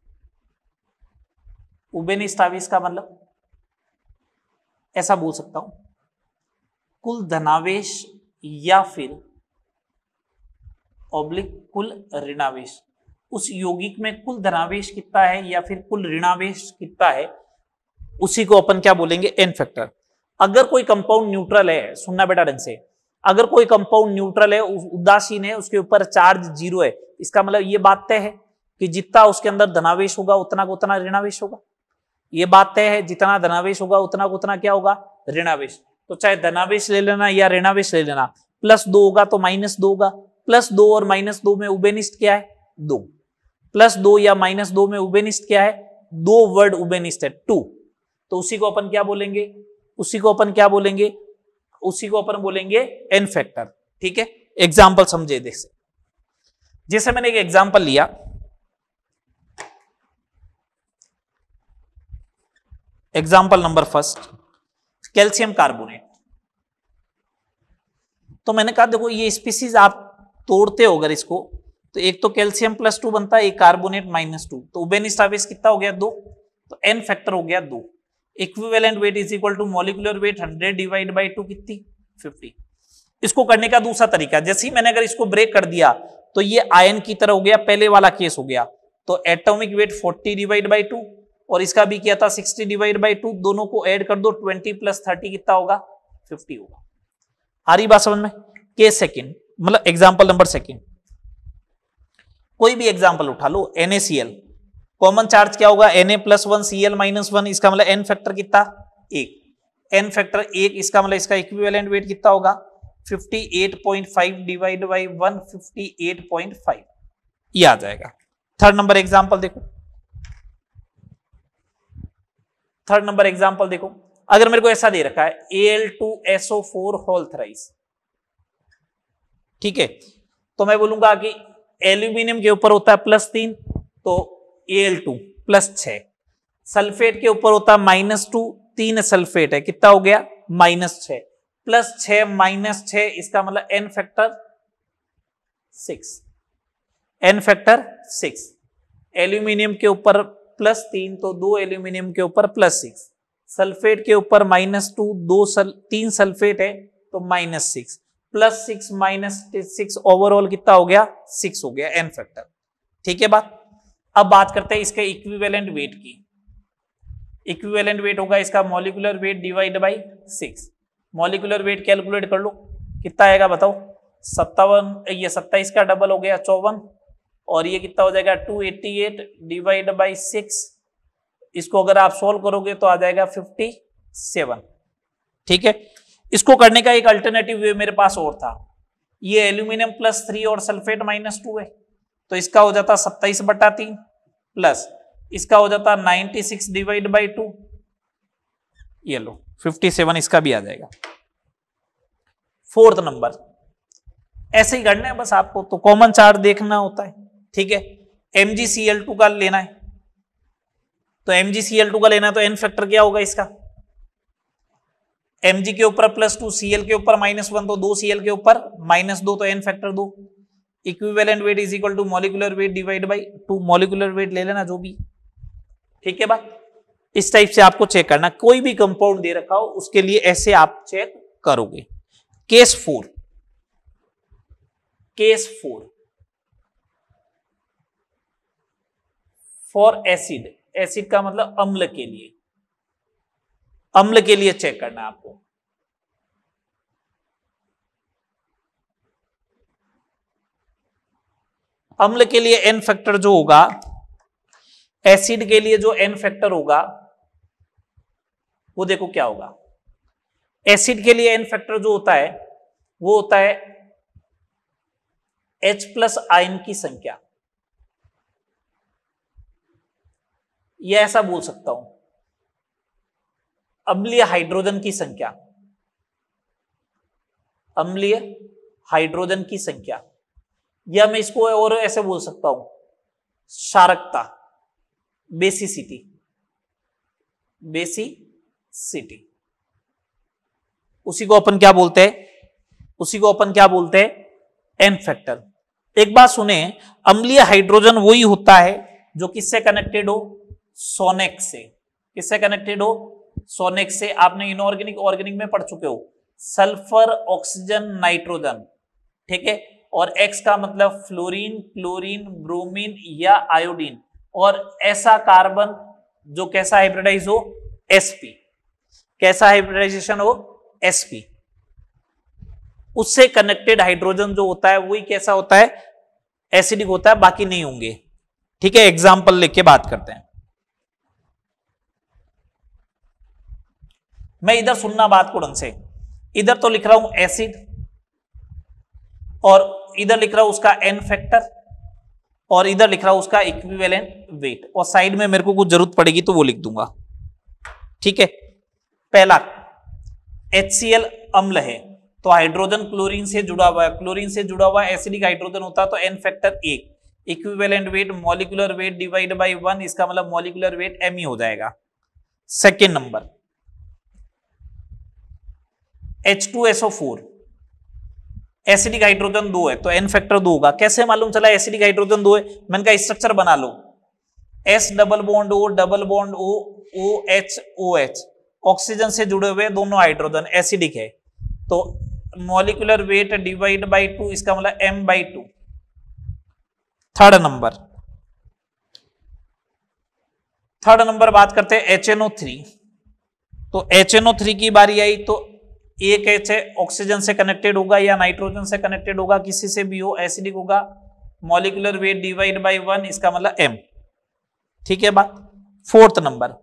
उबेनिस्ट आवेश का मतलब ऐसा बोल सकता हूं, कुल धनावेश या फिर ऑब्लिक कुल ऋणावेश। उस यौगिक में कुल धनावेश कितना है या फिर कुल ऋणावेश कितना है, उसी को अपन क्या बोलेंगे, एन फैक्टर। अगर कोई कंपाउंड न्यूट्रल है, सुनना बेटा ढंग से, अगर कोई कंपाउंड न्यूट्रल है, उदासीन है, उसके ऊपर चार्ज जीरो है, इसका मतलब ये बात तय है कि जितना उसके अंदर धनावेश होगा उतना को उतना ऋणावेश होगा। ये बात तय है, जितना धनावेश होगा उतना को उतना क्या होगा, ऋणावेश। तो चाहे धनावेश ले लेना या ऋणावेश ले लेना, +2 होगा तो -2 होगा। +2 और -2 में उबेनिस्ट क्या है, 2। +2 या -2 में उबेनिस्ट क्या है, 2 वर्ड उबेनिस्ट है, 2। तो उसी को अपन क्या बोलेंगे, उसी को अपन क्या बोलेंगे, उसी को अपन बोलेंगे एन फैक्टर। ठीक है, एग्जाम्पल समझे। देख, जैसे मैंने एक एग्जाम्पल लिया, example number first, calcium carbonate. तो मैंने कहा देखो ये स्पीसीज आप तोड़ते हो अगर इसको, तो एक तो कैल्शियम +2 बनता है, एक कार्बोनेट -2, तो उबेनिस्ट आवेश कितना हो गया, 2। तो एन फैक्टर हो गया 2। Equivalent weight is equal to molecular weight 100 divide by 2 कितनी, 50। इसको करने का दूसरा तरीका, जैसे ही मैंने अगर इसको ब्रेक कर दिया तो ये आयन की तरह हो गया, पहले वाला केस हो गया। तो एटॉमिक वेट 40 डिवाइड बाई 2 और इसका भी किया था 60 डिवाइड बाई 2, दोनों को ऐड कर दो, 20 + 30 कितना होगा, 50 होगा। आ रही बात समझ में। केस सेकंड, मतलब एग्जांपल नंबर सेकंड, कोई भी एग्जांपल उठा लो, NaCl, कॉमन चार्ज क्या होगा, Na+1 Cl -1, इसका मतलब एन फैक्टर कितना, 1। एन फैक्टर 1, इसका मतलब इसका इक्विवेलेंट वेट कितना होगा, 58.5 डिवाइड बाई 1, 58.5, ये आ जाएगा। थर्ड नंबर एग्जांपल देखो, थर्ड नंबर एग्जांपल देखो, अगर मेरे को ऐसा दे रखा है Al2SO4 होल थ्राइस, ठीक है, तो मैं बोलूंगा कि एल्यूमिनियम के ऊपर होता है +3, तो Al2 +6, सल्फेट के ऊपर होता है -2, 3 सल्फेट है, कितना हो गया, -6, +6 -6, इसका मतलब n factor 6, n factor 6। Aluminium के ऊपर +3, तो 2 एल्यूमिनियम के ऊपर +6, सल्फेट के ऊपर -2, 3 सल्फेट है तो -6, +6 -6 ओवरऑल कितना हो गया, 6 हो गया एन फैक्टर। ठीक है बात। अब बात करते हैं इसके इक्विवेलेंट वेट की। इक्विवेलेंट वेट होगा इसका molecular weight divide by 6। Molecular weight calculate कर लो, कितना आएगा बताओ, 57, ये 27 का डबल हो गया 54, और ये कितना हो जाएगा 288 डिवाइड बाई 6। इसको अगर आप सोल्व करोगे तो आ जाएगा 57। ठीक है, इसको करने का एक अल्टरनेटिव वे मेरे पास और था, ये एल्यूमिनियम +3 और सल्फेट -2 है, तो इसका हो जाता 27/3 प्लस इसका हो जाता 96 डिवाइड बाई 2, ये लो 57, इसका भी आ जाएगा। फोर्थ नंबर, ऐसे ही करना है बस आपको, तो कॉमन चार्ज देखना होता है। ठीक है, MgCl2 का लेना है, तो MgCl2 का लेना है, तो एन फैक्टर क्या होगा इसका, Mg के ऊपर +2, Cl के ऊपर -1, तो 2 Cl के ऊपर -2, तो n factor 2। Equivalent weight is equal to molecular weight divide by 2, molecular weight ले लेना जो भी। ठीक है बात, इस टाइप से आपको चेक करना, कोई भी कंपाउंड दे रखा हो उसके लिए ऐसे आप चेक करोगे। Case 4, case 4 for acid, acid का मतलब अम्ल के लिए, अम्ल के लिए चेक करना है आपको। अम्ल के लिए एन फैक्टर जो होगा, एसिड के लिए जो एन फैक्टर होगा वो देखो क्या होगा। एसिड के लिए एन फैक्टर जो होता है वो होता है H+ आयन की संख्या, यह ऐसा बोल सकता हूं, अम्लीय हाइड्रोजन की संख्या, अम्लीय हाइड्रोजन की संख्या, या मैं इसको और ऐसे बोल सकता हूं, क्षारकता, बेसिसिटी, बेसिसिटी, उसी को अपन क्या बोलते हैं, उसी को अपन क्या बोलते हैं, एन फैक्टर। एक बात सुने, अम्लीय हाइड्रोजन वही होता है जो किससे कनेक्टेड हो, सोनेक्स से। किससे कनेक्टेड हो, सोनेक्स से। आपने इनऑर्गेनिक ऑर्गेनिक में पढ़ चुके हो, सल्फर ऑक्सीजन नाइट्रोजन, ठीक है। और एक्स का मतलब फ्लोरीन, क्लोरीन, ब्रोमीन या आयोडीन, और ऐसा कार्बन जो कैसा हाइब्रिडाइज हो, sp। कैसा हाइब्रिडाइजेशन हो, sp। उससे कनेक्टेड हाइड्रोजन जो होता है वही कैसा होता है, एसिडिक होता है, बाकी नहीं होंगे, ठीक है। एग्जाम्पल लेके बात करते हैं। मैं इधर सुनना बात को ढंग से, इधर तो लिख रहा हूं एसिड और इधर लिख रहा हूं उसका एन फैक्टर और इधर लिख रहा हूं उसका इक्विवेलेंट वेट, और साइड में मेरे को कुछ जरूरत पड़ेगी तो वो लिख दूंगा, ठीक है। पहला HCl अम्ल है तो हाइड्रोजन क्लोरीन से जुड़ा हुआ है, क्लोरीन से जुड़ा हुआ एसिडिक हाइड्रोजन होता है तो n factor 1। Equivalent weight molecular weight divide by 1, इसका मतलब मॉलिक्यूलर वेट Me हो जाएगा। Second number H2SO4, acidic hydrogen 2 है तो एन फैक्टर 2 होगा। कैसे मालूम चला एसिडिक हाइड्रोजन 2 है, मैंने कहा स्ट्रक्चर बना लो, S double bond O double bond O OH OH, oxygen से जुड़े हुए दोनों हाइड्रोजन, एसिडिक है तो मॉलिक्यूलर वेट डिवाइड बाय 2, इसका मतलब M/2। थर्ड नंबर बात करते हैं HNO3, तो HNO3 की बारी आई तो एक H है, ऑक्सीजन से कनेक्टेड होगा या नाइट्रोजन से कनेक्टेड होगा, किसी से भी हो, एसिडिक होगा, मॉलिक्यूलर वेट डिवाइड बाय 1, इसका मतलब M, ठीक है बात। Fourth number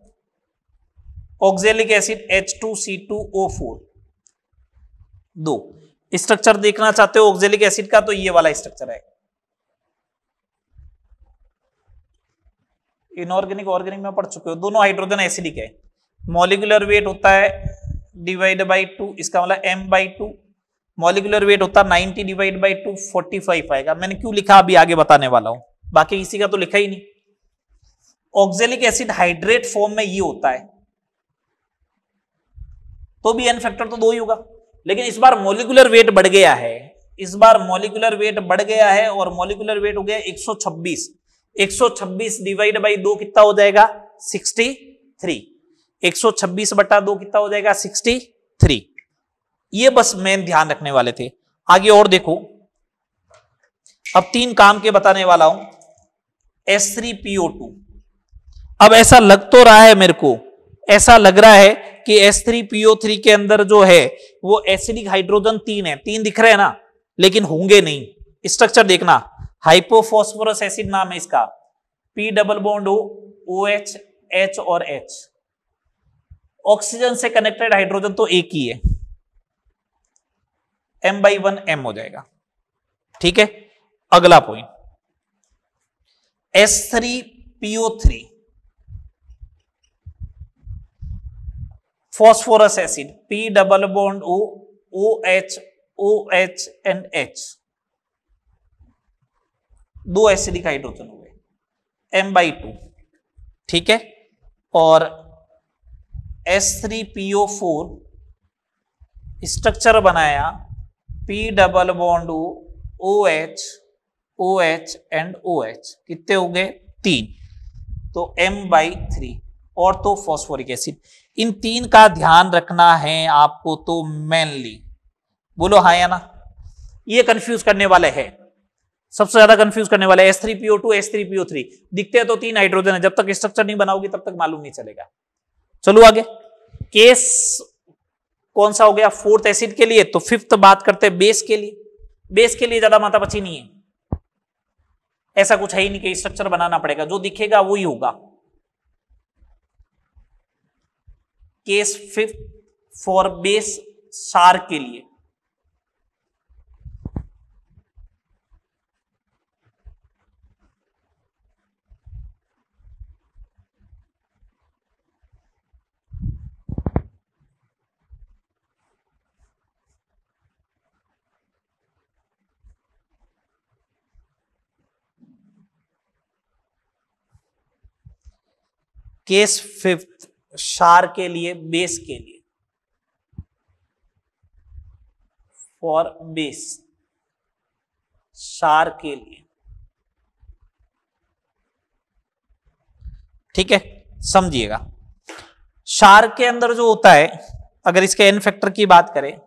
oxalic acid H2C2O4, 2। Structure देखना चाहते हो ऑक्जेलिक एसिड का तो ये वाला स्ट्रक्चर है। इनऑर्गेनिक ऑर्गेनिक में पढ़ चुके हो, दोनों हाइड्रोजन एसिडिक है, मॉलिक्यूलर वेट होता है डिवाइड बाई 2, इसका मतलब M/2, मॉलिक्यूलर वेट होता है 90 डिवाइड बाई 2 45 आएगा। मैंने क्यों लिखा अभी आगे बताने वाला हूं, बाकी किसी का तो लिखा ही नहीं। ऑक्जेलिक एसिड हाइड्रेट फॉर्म में ये होता है तो भी एन फैक्टर तो 2 ही होगा, लेकिन इस बार मॉलिक्यूलर वेट बढ़ गया है, इस बार मॉलिक्यूलर वेट बढ़ गया है और मॉलिक्यूलर वेट हो गया 126। 126 डिवाइड बाई 2 कितना हो जाएगा, 63। 126 बटा 2 कितना हो जाएगा, 63। ये बस मेन ध्यान रखने वाले थे। आगे और देखो, अब 3 काम के बताने वाला हूं। H3PO2, अब ऐसा लग तो रहा है मेरे को, ऐसा लग रहा है कि H3PO3 के अंदर जो है वो एसिडिक हाइड्रोजन 3 है, 3 दिख रहे हैं ना, लेकिन होंगे नहीं। स्ट्रक्चर देखना, हाइपोफॉस्फोरस एसिड नाम है इसका, P double bond O OH H और H, ऑक्सीजन से कनेक्टेड हाइड्रोजन तो एक ही है, M/1 M हो जाएगा, ठीक है। अगला point H3PO3, phosphorous acid P double bond O OH OH and H, 2 acidic hydrogen हो गए, M/2, ठीक है। और H3PO4 स्ट्रक्चर बनाया P double bond O OH OH and OH, कितने हो गए, 3, तो M/3। और तो फॉस्फोरिक एसिड, इन 3 का ध्यान रखना है आपको तो मेनली, बोलो हाँ या ना। ये कंफ्यूज करने वाले हैं, सबसे ज्यादा कंफ्यूज करने वाले H3PO2 H3PO3, दिखते हैं तो 3 हाइड्रोजन है, जब तक स्ट्रक्चर नहीं बनाओगे तब तक मालूम नहीं चलेगा। चलो आगे, केस कौन सा हो गया, 4th एसिड के लिए। तो 5th बात करते हैं बेस के लिए। बेस के लिए ज्यादा माथापच्ची नहीं है, ऐसा कुछ है ही नहीं कि स्ट्रक्चर बनाना पड़ेगा, जो दिखेगा वही होगा। केस 5th फॉर बेस सार के लिए, केस 5th सार के लिए, बेस के लिए। फॉर बेस, क्षार के लिए। ठीक है, समझिएगा। क्षार के अंदर जो होता है, अगर इसके एन फैक्टर की बात करें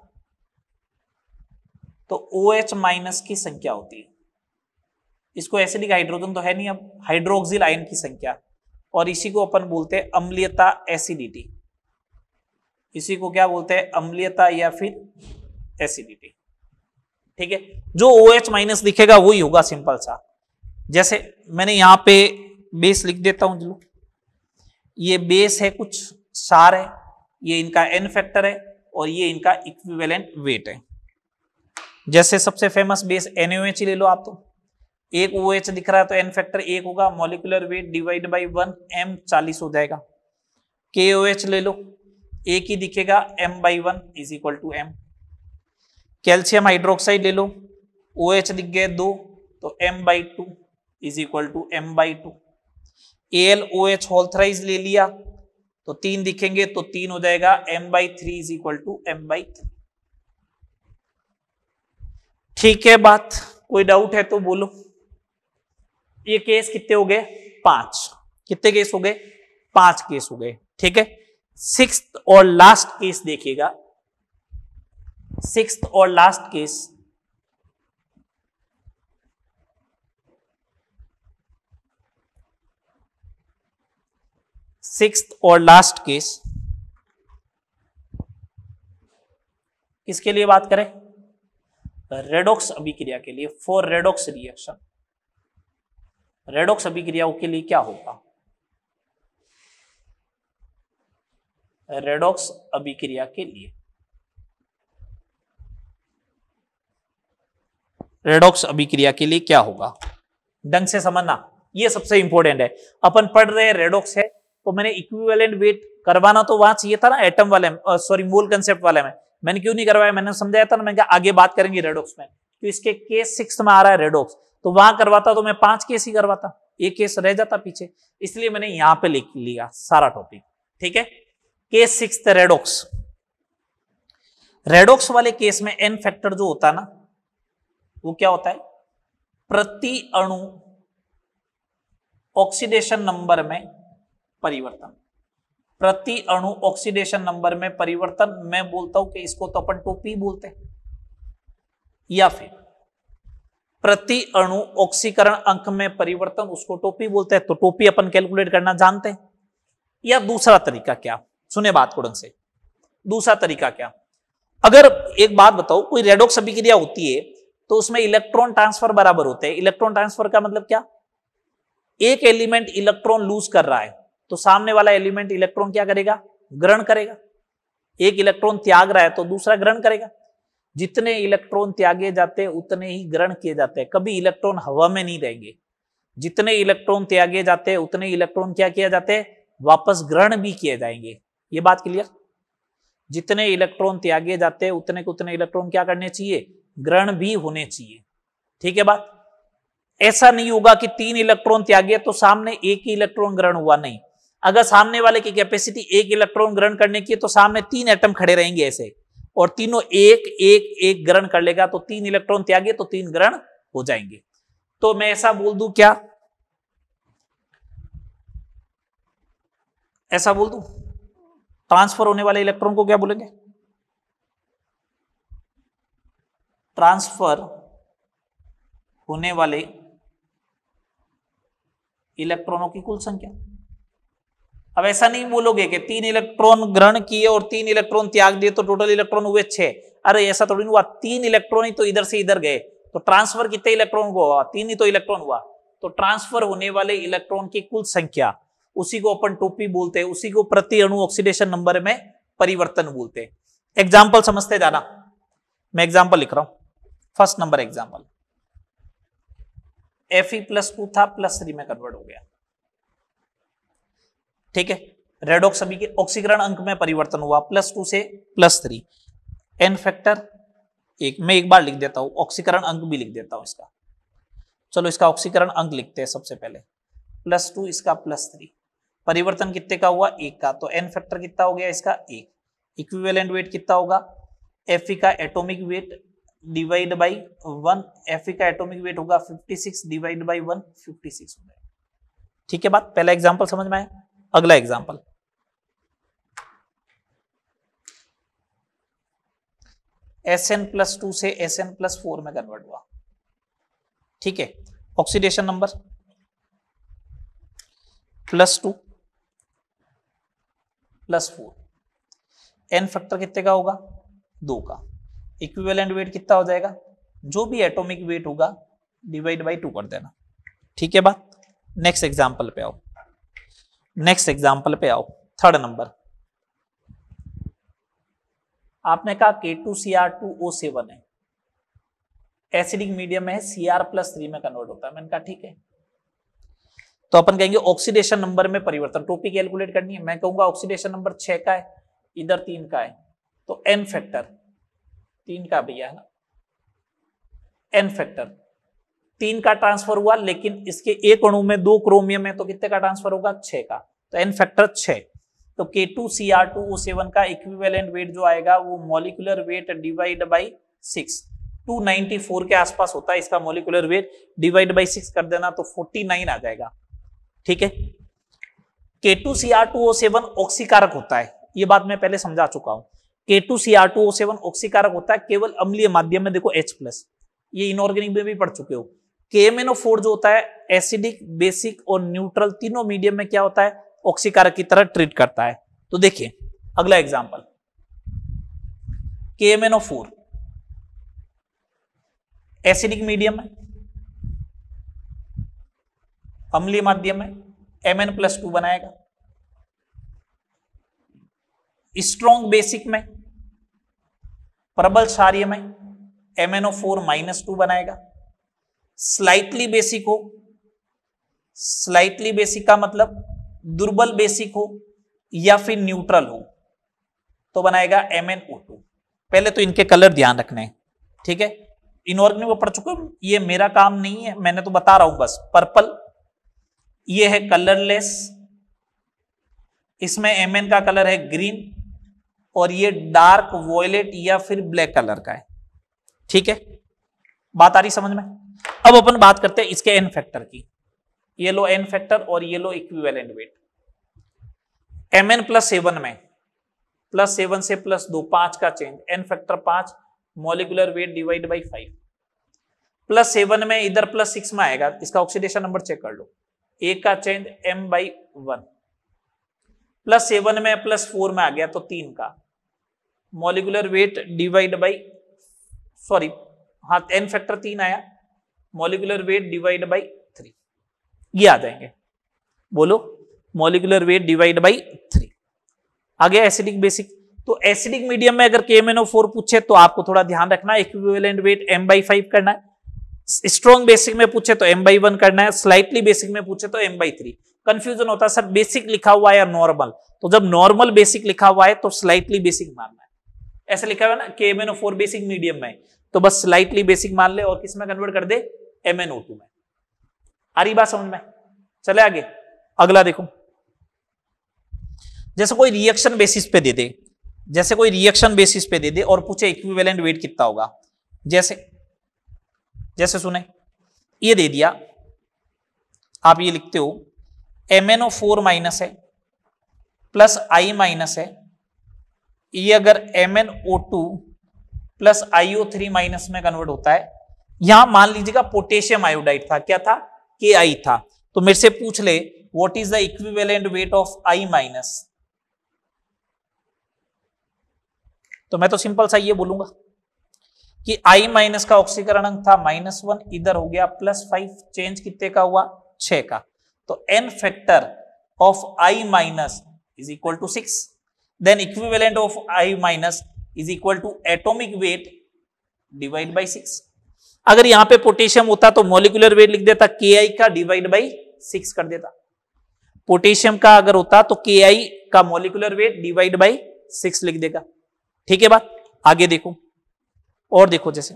तो OH माइनस की संख्या होती है। इसको एसिडिक हाइड्रोजन तो है नहीं, अब हाइड्रोक्सिल आयन की संख्या, और इसी को अपन बोलते हैं अम्लीयता, एसिडिटी। इसी को क्या बोलते हैं? अम्लीयता या फिर एसिडिटी। ठीक है, जो OH माइनस दिखेगा वही होगा, सिंपल सा। जैसे मैंने यहां पे बेस लिख देता हूं, चलो ये बेस है, कुछ क्षार है, ये इनका एन फैक्टर है और ये इनका इक्विवेलेंट वेट है। जैसे सबसे फेमस बेस NaOH ले लो आप, तो एक OH दिख रहा है तो एन फैक्टर 1 होगा, molecular weight divide by 1 M 40 हो जाएगा। KOH ले लो, एक ही दिखेगा, M/1 is equal to M। Calcium hydroxide ले लो, OH दिख गए 2 तो M/2 is equal to M/2। AlOH whole thrice ले लिया तो 3 दिखेंगे तो 3 हो जाएगा, M/3 is equal to M/3। ठीक है बात, कोई डाउट है तो बोलो। ये केस कितने हो गए? 5। कितने केस हो गए? 5 केस हो गए। ठीक है, 6th और लास्ट केस देखिएगा। 6th और लास्ट केस, और लास्ट केस किसके लिए बात करें? रेडॉक्स अभिक्रिया के लिए, फॉर रेडॉक्स रिएक्शन। रेडॉक्स अभिक्रियाओं के लिए क्या होगा? रेडॉक्स अभिक्रिया के लिए, रेडॉक्स अभिक्रिया के लिए क्या होगा? ढंग से समझना, ये सबसे इंपॉर्टेंट है। अपन पढ़ रहे हैं रेडॉक्स है, तो मैंने इक्विवेलेंट वेट करवाना तो वहां चाहिए था ना, एटम वाले में, सॉरी मोल कंसेप्ट वाले में। मैंने क्यों नहीं करवाया? मैंने समझाया था ना, मैं आगे बात करेंगे रेडॉक्स में, तो इसके केस 6 में आ रहा है रेडॉक्स, तो वहां करवाता तो मैं 5 केस ही करवाता, एक केस रह जाता पीछे, इसलिए मैंने यहां पे लिख लिया सारा टॉपिक। ठीक है, केस 6 रेडॉक्स। रेडॉक्स वाले केस में एन फैक्टर जो होता है ना, वो क्या होता है? प्रति अणु ऑक्सीडेशन नंबर में परिवर्तन। प्रति अणु ऑक्सीडेशन नंबर में परिवर्तन, मैं बोलता हूं कि इसको तो अपन टोपी बोलते हैं, या फिर प्रति अणु ऑक्सीकरण अंक में परिवर्तन, उसको टोपी बोलते हैं। तो टोपी अपन कैलकुलेट करना जानते हैं। या दूसरा तरीका क्या, सुने बात को ढंग से, दूसरा तरीका क्या? अगर एक बात बताओ, कोई रेडॉक्स अभिक्रिया होती है तो उसमें इलेक्ट्रॉन ट्रांसफर बराबर होते हैं। इलेक्ट्रॉन ट्रांसफर का मतलब क्या? एक एलिमेंट इलेक्ट्रॉन लूज कर रहा है तो सामने वाला एलिमेंट इलेक्ट्रॉन क्या करेगा? ग्रहण करेगा। एक इलेक्ट्रॉन त्याग रहा है तो दूसरा ग्रहण करेगा। जितने इलेक्ट्रॉन त्यागे जाते हैं उतने ही ग्रहण किए जाते हैं, कभी इलेक्ट्रॉन हवा में नहीं रहेंगे। जितने इलेक्ट्रॉन त्यागे जाते हैं उतने इलेक्ट्रॉन क्या किया जाते हैं? वापस ग्रहण भी किए जाएंगे। ये बात क्लियर? जितने इलेक्ट्रॉन त्यागे जाते हैं उतने उतने इलेक्ट्रॉन क्या करने चाहिए? ग्रहण भी होने चाहिए। ठीक है बात? ऐसा नहीं होगा कि 3 इलेक्ट्रॉन त्यागे तो सामने एक ही इलेक्ट्रॉन ग्रहण हुआ, नहीं। अगर सामने वाले की कैपेसिटी एक इलेक्ट्रॉन ग्रहण करने की है तो सामने 3 एटम खड़े रहेंगे ऐसे, और तीनों एक एक एक ग्रहण कर लेगा, तो 3 इलेक्ट्रॉन त्यागे तो 3 ग्रहण हो जाएंगे। तो मैं ऐसा बोल दूं क्या? ऐसा बोल दूं, ट्रांसफर होने वाले इलेक्ट्रॉन को क्या बोलेंगे? ट्रांसफर होने वाले इलेक्ट्रॉनों की कुल संख्या। अब ऐसा नहीं बोलोगे कि 3 इलेक्ट्रॉन ग्रहण किए और 3 इलेक्ट्रॉन त्याग दिए तो टोटल इलेक्ट्रॉन हुए 6। अरे ऐसा थोड़ी नहीं हुआ, 3 इलेक्ट्रॉन ही तो इधर से इधर गए, तो ट्रांसफर कितने इलेक्ट्रॉन को हुआ? 3 ही तो इलेक्ट्रॉन हुआ। तो ट्रांसफर होने वाले इलेक्ट्रॉन की कुल संख्या, उसी को अपन टोपी बोलते हैं, उसी को प्रति अणु ऑक्सीडेशन नंबर में परिवर्तन बोलते हैं। एग्जाम्पल समझते जाना, मैं एग्जाम्पल लिख रहा हूं। फर्स्ट नंबर एग्जाम्पल, Fe+2 था, +3 में कन्वर्ट हो गया। ठीक है, रेडॉक्स अभी के ऑक्सीकरण अंक में परिवर्तन हुआ, +2 से +3। एन फैक्टर एक, मैं एक बार लिख देता हूं, ऑक्सीकरण अंक भी लिख देता हूं इसका। चलो इसका ऑक्सीकरण अंक लिखते हैं सबसे पहले, +2, इसका +3। परिवर्तन कितने का हुआ? 1 का। तो एन फैक्टर कितना हो गया इसका? 1। इक्विवेलेंट वेट कितना होगा? Fe का atomic weight divide by 1, Fe का एटॉमिक वेट होगा 56 डिवाइड बाई 1, 56 हो जाएगा। ठीक है बात, पहला एग्जांपल समझ में आया। अगला एग्जांपल, Sn+2 से Sn+4 में कन्वर्ट हुआ। ठीक है, ऑक्सीडेशन नंबर +2 +4, एन फैक्टर कितने का होगा, 2 का। इक्विवेलेंट वेट कितना हो जाएगा, जो भी एटॉमिक वेट होगा डिवाइड बाई 2 कर देना। ठीक है बात, नेक्स्ट एग्जांपल पे आओ, नेक्स्ट एग्जांपल पे आओ, थर्ड नंबर। आपने कहा K2Cr2O7 है, एसिडिक मीडियम है, Cr+3 में कन्वर्ट होता है। मैंने कहा ठीक है, तो अपन कहेंगे ऑक्सीडेशन नंबर में परिवर्तन, टोपी कैलकुलेट करनी है। मैं कहूंगा ऑक्सीडेशन नंबर 6 का है, इधर 3 का है, तो एन फैक्टर 3 का भैया है ना, एन फैक्टर 3 का ट्रांसफर हुआ, लेकिन इसके एक अणु में 2 क्रोमियम है, तो कितने का ट्रांसफर होगा, 6 का, तो एन फैक्टर 6। तो K2Cr2O7 का इक्विवेलेंट वेट जो आएगा वो मॉलिक्यूलर वेट डिवाइड बाई 6, 294 के आसपास होता है इसका मॉलिक्यूलर वेट, डिवाइड बाई 6 कर देना तो 49 आ जाएगा। ठीक है, K2Cr2O7 ऑक्सीकारक होता है, ये बात मैं पहले समझा चुका हूं। K2Cr2O7 ऑक्सीकारक होता है केवल अम्लीय माध्यम में, देखो H+, ये इनऑर्गेनिक में भी पढ़ चुके हो। KMnO4 जो होता है एसिडिक, बेसिक और न्यूट्रल तीनों मीडियम में क्या होता है, ऑक्सीकारक की तरह ट्रीट करता है। तो देखिए अगला एग्जांपल, KMnO4 एसिडिक मीडियम है, अम्लीय माध्यम है, Mn+2 बनाएगा। स्ट्रॉन्ग बेसिक में, प्रबल क्षारीय में MnO4-2 बनाएगा। स्लाइटली बेसिक हो, स्लाइटली बेसिक का मतलब दुर्बल बेसिक हो या फिर न्यूट्रल हो, तो बनाएगा MnO2। पहले तो इनके कलर ध्यान रखने, ठीक है, इनऑर्गेनिक में पढ़ चुके हो, ये मेरा काम नहीं है, मैंने तो बता रहा हूं बस। पर्पल ये है कलरलेस, इसमें Mn का कलर है ग्रीन, और ये डार्क वॉयलेट या फिर ब्लैक कलर का है। ठीक है, बात आ रही समझ में। अब अपन बात करते हैं इसके एन फैक्टर की, ये लो एन फैक्टर और ये लो इक्विवेलेंट वेट। Mn+7 में +7 से +2 5 का change, n factor 5, molecular weight divide by 5। +7 में इधर +6 में आएगा, इसका ऑक्सीडेशन नंबर चेक कर लो, 1 का चेंज m/1। +7 में +4 में आ गया तो 3 का, molecular weight divide by, sorry हाँ एन फैक्टर 3 आया, मॉलिक्यूलर वेट डिवाइड बाई 3, ये आ जाएंगे। बोलो, मॉलिक्यूलर वेट डिवाइड बाई 3 आ गया एसिडिक बेसिक। तो एसिडिक मीडियम में अगर KMnO4 पूछे तो आपको थोड़ा ध्यान रखना, इक्विवेलेंट वेट m/5 करना है। स्ट्रॉन्ग बेसिक में पूछे तो m/1 करना है, स्लाइटली बेसिक में पूछे तो m/3। कंफ्यूजन होता है सर बेसिक लिखा हुआ है या नॉर्मल, तो जब नॉर्मल बेसिक लिखा हुआ है तो स्लाइटली बेसिक मानना है। ऐसा लिखा हुआ है ना KMnO4 बेसिक मीडियम में, तो बस स्लाइटली बेसिक मान ले और किस में कन्वर्ट कर दे, MnO2 में। आ रही बात समझ में। चले आगे, अगला देखो, जैसे कोई रिएक्शन बेसिस पे दे दे, जैसे कोई रिएक्शन बेसिस पे दे दे और पूछे इक्विवेलेंट वेट कितना होगा, जैसे सुने ये दे दिया, आप ये लिखते हो MnO4- है प्लस I- है, ये अगर MnO2 प्लस IO3- में कन्वर्ट होता है। यहां मान लीजिएगा पोटेशियम आयोडाइड था, क्या था, Ki था, तो मेरे से पूछ ले what is the equivalent weight of I-, तो मैं तो सिंपल सा ये बोलूंगा कि I- का ऑक्सीकरण अंक था -1, इधर हो गया +5, चेंज कितने का हुआ, 6 का, तो n factor of I- is equal to 6, then equivalent of I- is equal to atomic weight divide by 6। अगर यहां पे पोटेशियम होता तो मॉलिक्यूलर वेट लिख देता Ki का डिवाइड बाई 6 कर देता। पोटेशियम का अगर होता तो Ki का मॉलिक्यूलर वेट डिवाइड बाई 6 लिख देगा। ठीक है बात, आगे देखो और देखो, जैसे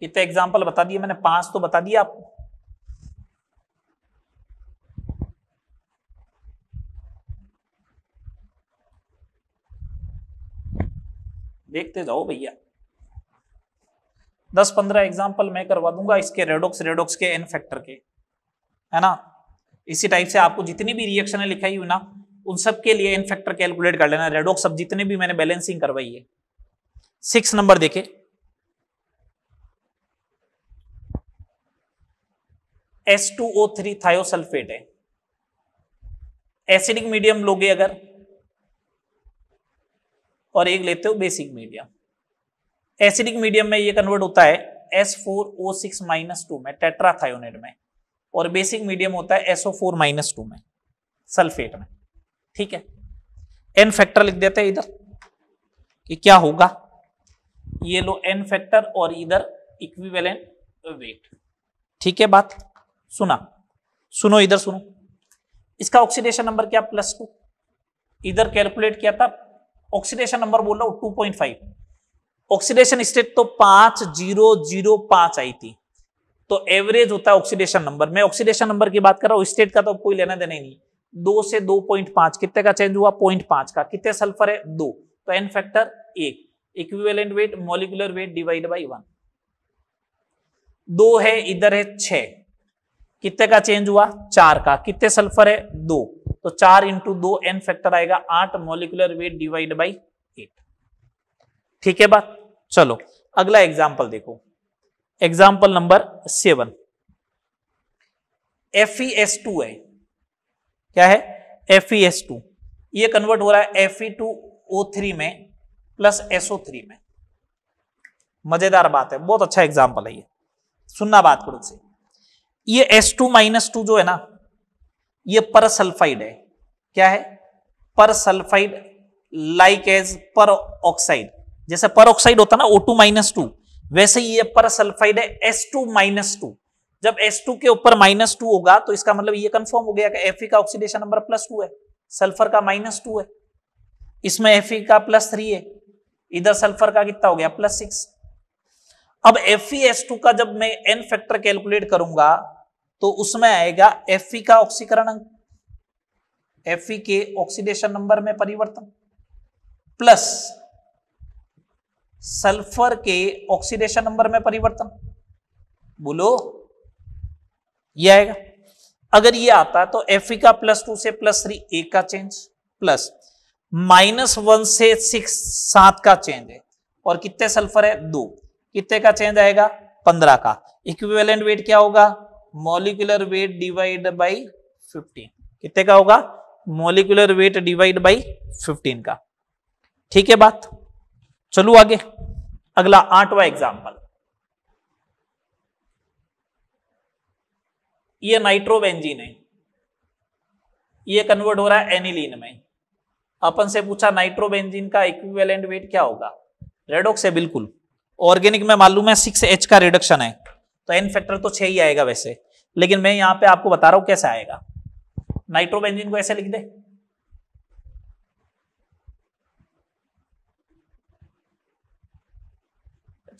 कितने एग्जाम्पल बता दिए मैंने, 5 तो बता दिया आपको। देखते जाओ भैया, 10-15 एग्जाम्पल मैं करवा दूंगा इसके रेडोक्स के एन फैक्टर के, है ना। इसी टाइप से आपको जितनी भी रिएक्शन लिखाई हुई ना उन सब के लिए एन फैक्टर कैलकुलेट कर लेना। रेडोक्स सब जितने भी मैंने बैलेंसिंग करवाई है। 6 नंबर देखे, H2O3 थायोसल्फेट है, एसिडिक मीडियम लोगे अगर, और एक लेते हो बेसिक मीडियम। एसिडिक मीडियम में ये कन्वर्ट होता है S4O6-2 में, टेट्राथायोनेट में, और बेसिक मीडियम होता है SO4-2 में, सल्फेट में। ठीक है, एन फैक्टर लिख देते हैं इधर कि क्या होगा, ये लो एन फैक्टर और इधर इक्विवेलेंट वेट। ठीक है, बात सुनो इधर सुनो, इसका ऑक्सीडेशन नंबर क्या, +2। इधर कैलकुलेट किया था, ऑक्सीडेशन नंबर बोल रहा हूं 2.5, ऑक्सीडेशन स्टेट तो 5005 आई थी, तो एवरेज होता है ऑक्सीडेशन नंबर। मैं ऑक्सीडेशन नंबर की बात कर रहा हूं, स्टेट का तो कोई लेना देना ही नहीं। 2 से 2.5 कितने का चेंज हुआ, 0.5 का। कितने सल्फर है, 2, तो n factor 1, equivalent weight molecular weight divide by 1। 2 है, इधर है 6, कितने का चेंज हुआ, 4 का। कितने सल्फर है, 2, तो 4 × 2 एन फैक्टर आएगा 8 मॉलिक्यूलर वेट डिवाइड बाई 8। ठीक है बात। चलो अगला एग्जाम्पल देखो, एग्जाम्पल नंबर 7। FeS2 है, क्या है, FeS2, ये कन्वर्ट हो रहा है Fe2O3 में प्लस SO3 में। मजेदार बात है, बहुत अच्छा एग्जाम्पल है ये, सुनना बात करो से। ये S2-2 जो है ना, ये पर सल्फाइड है। क्या है, persulphide, like as peroxide. जैसे पर ऑक्साइड होता ना O2-2, वैसे ही ये पर सल्फाइड है S2-2। जब S2 के ऊपर -2 होगा तो इसका मतलब ये कंफर्म हो गया कि Fe का ऑक्सीडेशन नंबर +2 है, सल्फर का -2 है, इसमें Fe का +3 है, इधर सल्फर का कितना हो गया, +6। अब FeS2 का जब मैं एन फैक्टर कैलकुलेट करूंगा तो उसमें आएगा Fe का ऑक्सीकरण अंक, Fe के ऑक्सीडेशन नंबर में परिवर्तन, प्लस सल्फर के ऑक्सीडेशन नंबर में परिवर्तन। बोलो, ये आएगा। अगर ये आता है तो Fe का +2 से +3 1 का चेंज, प्लस -1 से 6 7 का चेंज है, और कितने सल्फर है, 2, कितने का चेंज आएगा, 15 का। इक्विवेलेंट वेट क्या होगा, मॉलिक्यूलर वेट डिवाइड बाई 15। कितने का होगा, मॉलिक्यूलर वेट डिवाइड बाई 15 का। ठीक है बात। चलो आगे, अगला 8वां एग्जाम्पल। ये नाइट्रोबेंजीन है, ये कन्वर्ट हो रहा है एनिलीन में। अपन से पूछा नाइट्रोबेंजीन का इक्विवेलेंट वेट क्या होगा, रेडॉक्स है बिल्कुल। ऑर्गेनिक में मालूम है 6H का रिडक्शन है, तो एन फैक्टर तो 6 ही आएगा वैसे, लेकिन मैं यहां पे आपको बता रहा हूं कैसे आएगा। नाइट्रोबेंजीन को ऐसे लिख दे,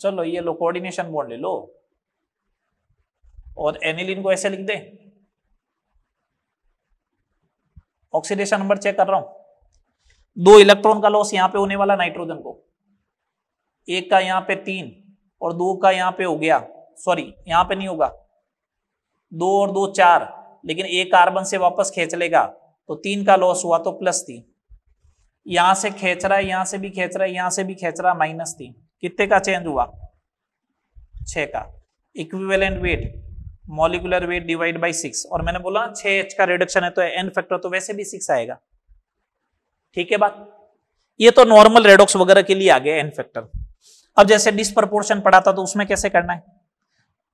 चलो ये लो कोऑर्डिनेशन बॉन्ड ले लो, और एनिलीन को ऐसे लिख दे। ऑक्सीडेशन नंबर चेक कर रहा हूं, 2 इलेक्ट्रॉन का लॉस यहां पे होने वाला नाइट्रोजन को, एक का यहां पे 3 और 2 का यहां पे हो गया, सॉरी यहां पे नहीं होगा, 2 और 2 4, लेकिन एक कार्बन से वापस खींच लेगा तो 3 का लॉस हुआ तो +3, यहां से खींच रहा है, यहां से भी खींच रहा है, यहां से भी खींच रहा है, -3। कितने का चेंज हुआ, 6 का। Equivalent weight molecular weight divide by 6, और मैंने बोला 6H का रिडक्शन है तो एन फैक्टर तो वैसे भी 6 आएगा। ठीक है बात। ये तो नॉर्मल रेडॉक्स वगैरह के लिए आ गया एन फैक्टर। अब जैसे डिस्प्रपोर्शन पढ़ा था तो उसमें कैसे करना है,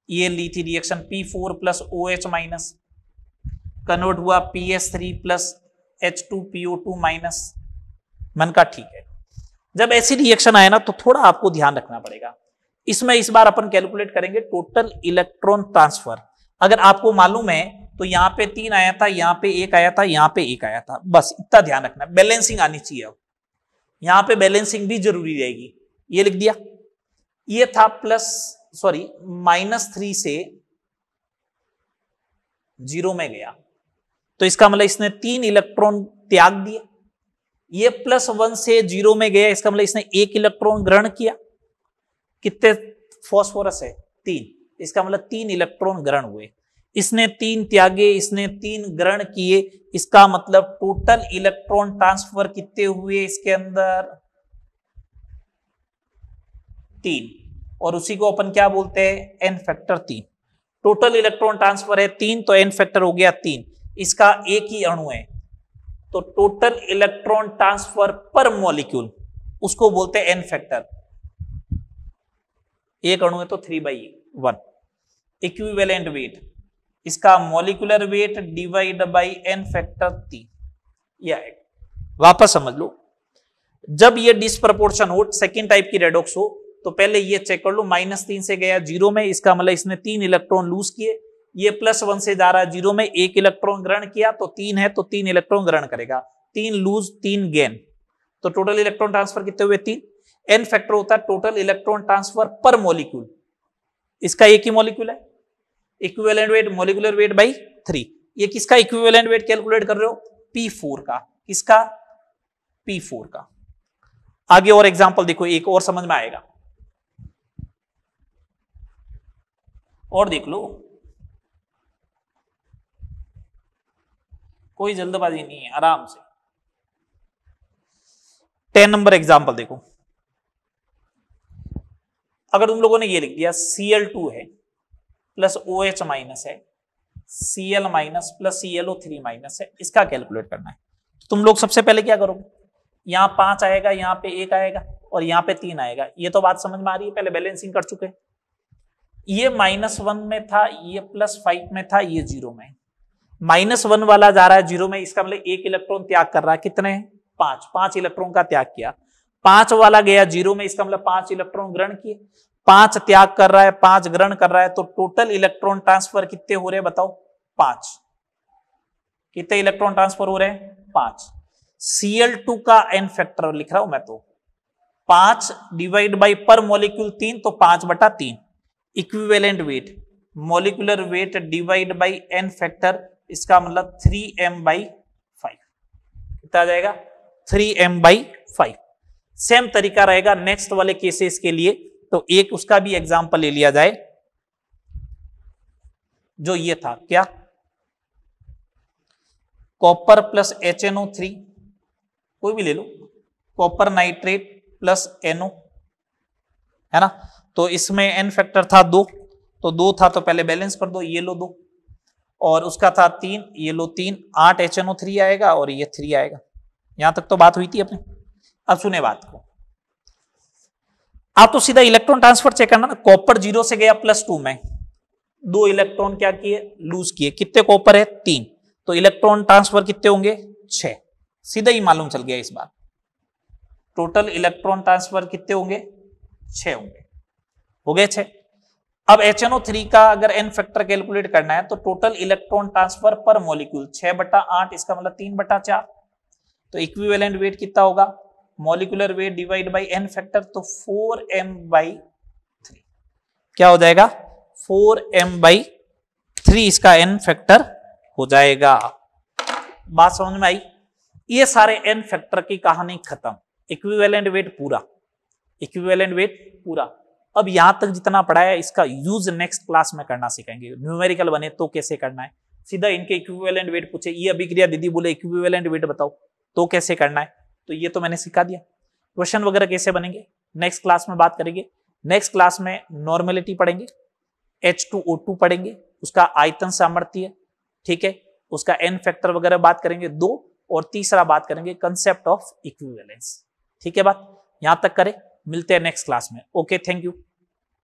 ये ली थी रिएक्शन P4 + OH- कन्वर्ट हुआ PS3 + H2PO2-। मन का ठीक है। जब ऐसी रिएक्शन आए ना तो थोड़ा आपको ध्यान रखना पड़ेगा। इसमें इस बार अपन कैलकुलेट करेंगे टोटल इलेक्ट्रॉन ट्रांसफर। अगर आपको मालूम है तो यहां पे 3 आया था, यहां पे 1 आया था, यहां पे 1 आया था, बस इतना ध्यान रखना। बैलेंसिंग आनी चाहिए, अब यहां पे बैलेंसिंग भी जरूरी रहेगी। ये लिख दिया, ये था -3 से 0 में गया, तो इसका मतलब इसने 3 इलेक्ट्रॉन त्याग दिए। ये +1 से 0 में गया, इसका मतलब इसने 1 इलेक्ट्रॉन ग्रहण किया। कितने फॉस्फोरस है? 3, इसका मतलब 3 इलेक्ट्रॉन ग्रहण हुए। इसने 3 त्यागे, इसने 3 ग्रहण किए, इसका मतलब टोटल इलेक्ट्रॉन ट्रांसफर कितने हुए इसके अंदर? 3। और उसी को अपन क्या बोलते हैं? N factor 3। Total electron transfer है 3, तो एन फैक्टर हो गया 3। इसका एक ही अणु है, तो total electron transfer per molecule उसको बोलते हैं एन फैक्टर। एक अणु है तो 3/1। इक्विवेलेंट वेट, इसका molecular weight divide by n factor 3। यह है, वापस समझ लो। जब ये डिसप्रपोर्शन हो, सेकेंड टाइप की रेडॉक्स हो, तो पहले ये चेक कर लो, -3 से गया 0 में, इसका मतलब इसने 3 इलेक्ट्रॉन लूज किए। ये +1 से जा रहा है 0 में, 1 इलेक्ट्रॉन ग्रहण किया, तो 3 है तो 3 इलेक्ट्रॉन ग्रहण करेगा। 3 लूज 3 गेन, तो टोटल इलेक्ट्रॉन ट्रांसफर कितने हुए? 3। एन फैक्टर होता है total electron transfer per molecule, इसका एक ही मॉलिक्यूल है। Equivalent weight molecular weight by 3। ये किसका इक्विवेलेंट वेट कैलकुलेट कर रहे हो? P4 का। किसका? P4 का। आगे और एग्जांपल देखो, एक और समझ में आएगा, और देख लो, कोई जल्दबाजी नहीं है, आराम से। 10 नंबर एग्जांपल देखो। अगर तुम लोगों ने ये लिख दिया Cl2 है प्लस OH माइनस है, Cl minus plus ClO3 minus है, इसका कैलकुलेट करना है। तुम लोग सबसे पहले क्या करोगे? यहां 5 आएगा, यहां पे 1 आएगा और यहां पे 3 आएगा। ये तो बात समझ में आ रही है, पहले बैलेंसिंग कर चुके हैं। ये -1 में था, ये +5 में था, ये 0 में। -1 वाला जा रहा है 0 में, इसका मतलब 1 इलेक्ट्रॉन त्याग कर रहा है। कितने? 5 इलेक्ट्रॉन का त्याग किया। 5 वाला गया 0 में, इसका मतलब 5 इलेक्ट्रॉन ग्रहण किए। 5 त्याग कर रहा है, 5 ग्रहण कर रहा है, तो टोटल इलेक्ट्रॉन ट्रांसफर कितने हो रहे हैं बताओ? 5। कितने इलेक्ट्रॉन ट्रांसफर हो रहे हैं? 5। Cl2 का एन फैक्टर लिख रहा हूं मैं, तो 5 डिवाइड बाई पर मॉलिक्यूल 3, तो 5/3। Equivalent weight molecular weight divide by n factor, इसका मतलब 3m/5। कितना आ जाएगा? 3m/5। सेम तरीका रहेगा नेक्स्ट वाले केसेस के लिए, तो एक उसका भी एग्जांपल ले लिया जाए, जो ये था क्या? कॉपर प्लस HNO3, कोई भी ले लो, कॉपर नाइट्रेट प्लस NO, है ना? तो इसमें एन फैक्टर था 2, तो 2 था तो पहले बैलेंस कर दो, ये लो 2, और उसका था 3, ये लो 3, 8 HNO3 आएगा और ये 3 आएगा। यहां तक तो बात हुई थी अपनी। अब सुने बात को, आप तो सीधा इलेक्ट्रॉन ट्रांसफर चेक करना ना। कॉपर 0 से गया +2 में, 2 इलेक्ट्रॉन क्या किए? लूज किए। कितने कॉपर है? 3, तो इलेक्ट्रॉन ट्रांसफर कितने होंगे? 6। सीधा ही मालूम चल गया इस बार, टोटल इलेक्ट्रॉन ट्रांसफर कितने होंगे? 6 होंगे। हो गए 6। अब HNO3 का अगर एन फैक्टर कैलकुलेट करना है, तो total electron transfer per molecule 6/8, इसका मतलब 3/4। तो इक्विवेलेंट वेट कितना होगा? Molecular weight divide by n factor, तो 4m/3। क्या हो जाएगा? 4m/3 इसका एन फैक्टर हो जाएगा। बात समझ में आई? ये सारे एन फैक्टर की कहानी खत्म। इक्विवेलेंट वेट पूरा, इक्विवेलेंट वेट पूरा। अब यहां तक जितना पढ़ा है, इसका यूज नेक्स्ट क्लास में करना सीखेंगे। न्यूमेरिकल बने तो कैसे करना है, सीधा इनके इक्विवेलेंट वेट पूछे, ये अभिक्रिया दीदी बोले इक्विवेलेंट वेट बताओ, तो कैसे करना है, तो ये तो मैंने सिखा दिया। क्वेश्चन वगैरह कैसे बनेंगे नेक्स्ट क्लास में बात करेंगे। नेक्स्ट क्लास में नॉर्मेलिटी पढ़ेंगे, H2O2 पढ़ेंगे, उसका आयतन सामर्थ्य, ठीक है, उसका एन फैक्टर वगैरह बात करेंगे 2, और तीसरा बात करेंगे कंसेप्ट ऑफ इक्विवेलेंस। ठीक है, बात यहां तक करें, मिलते हैं नेक्स्ट क्लास में। Okay, thank you.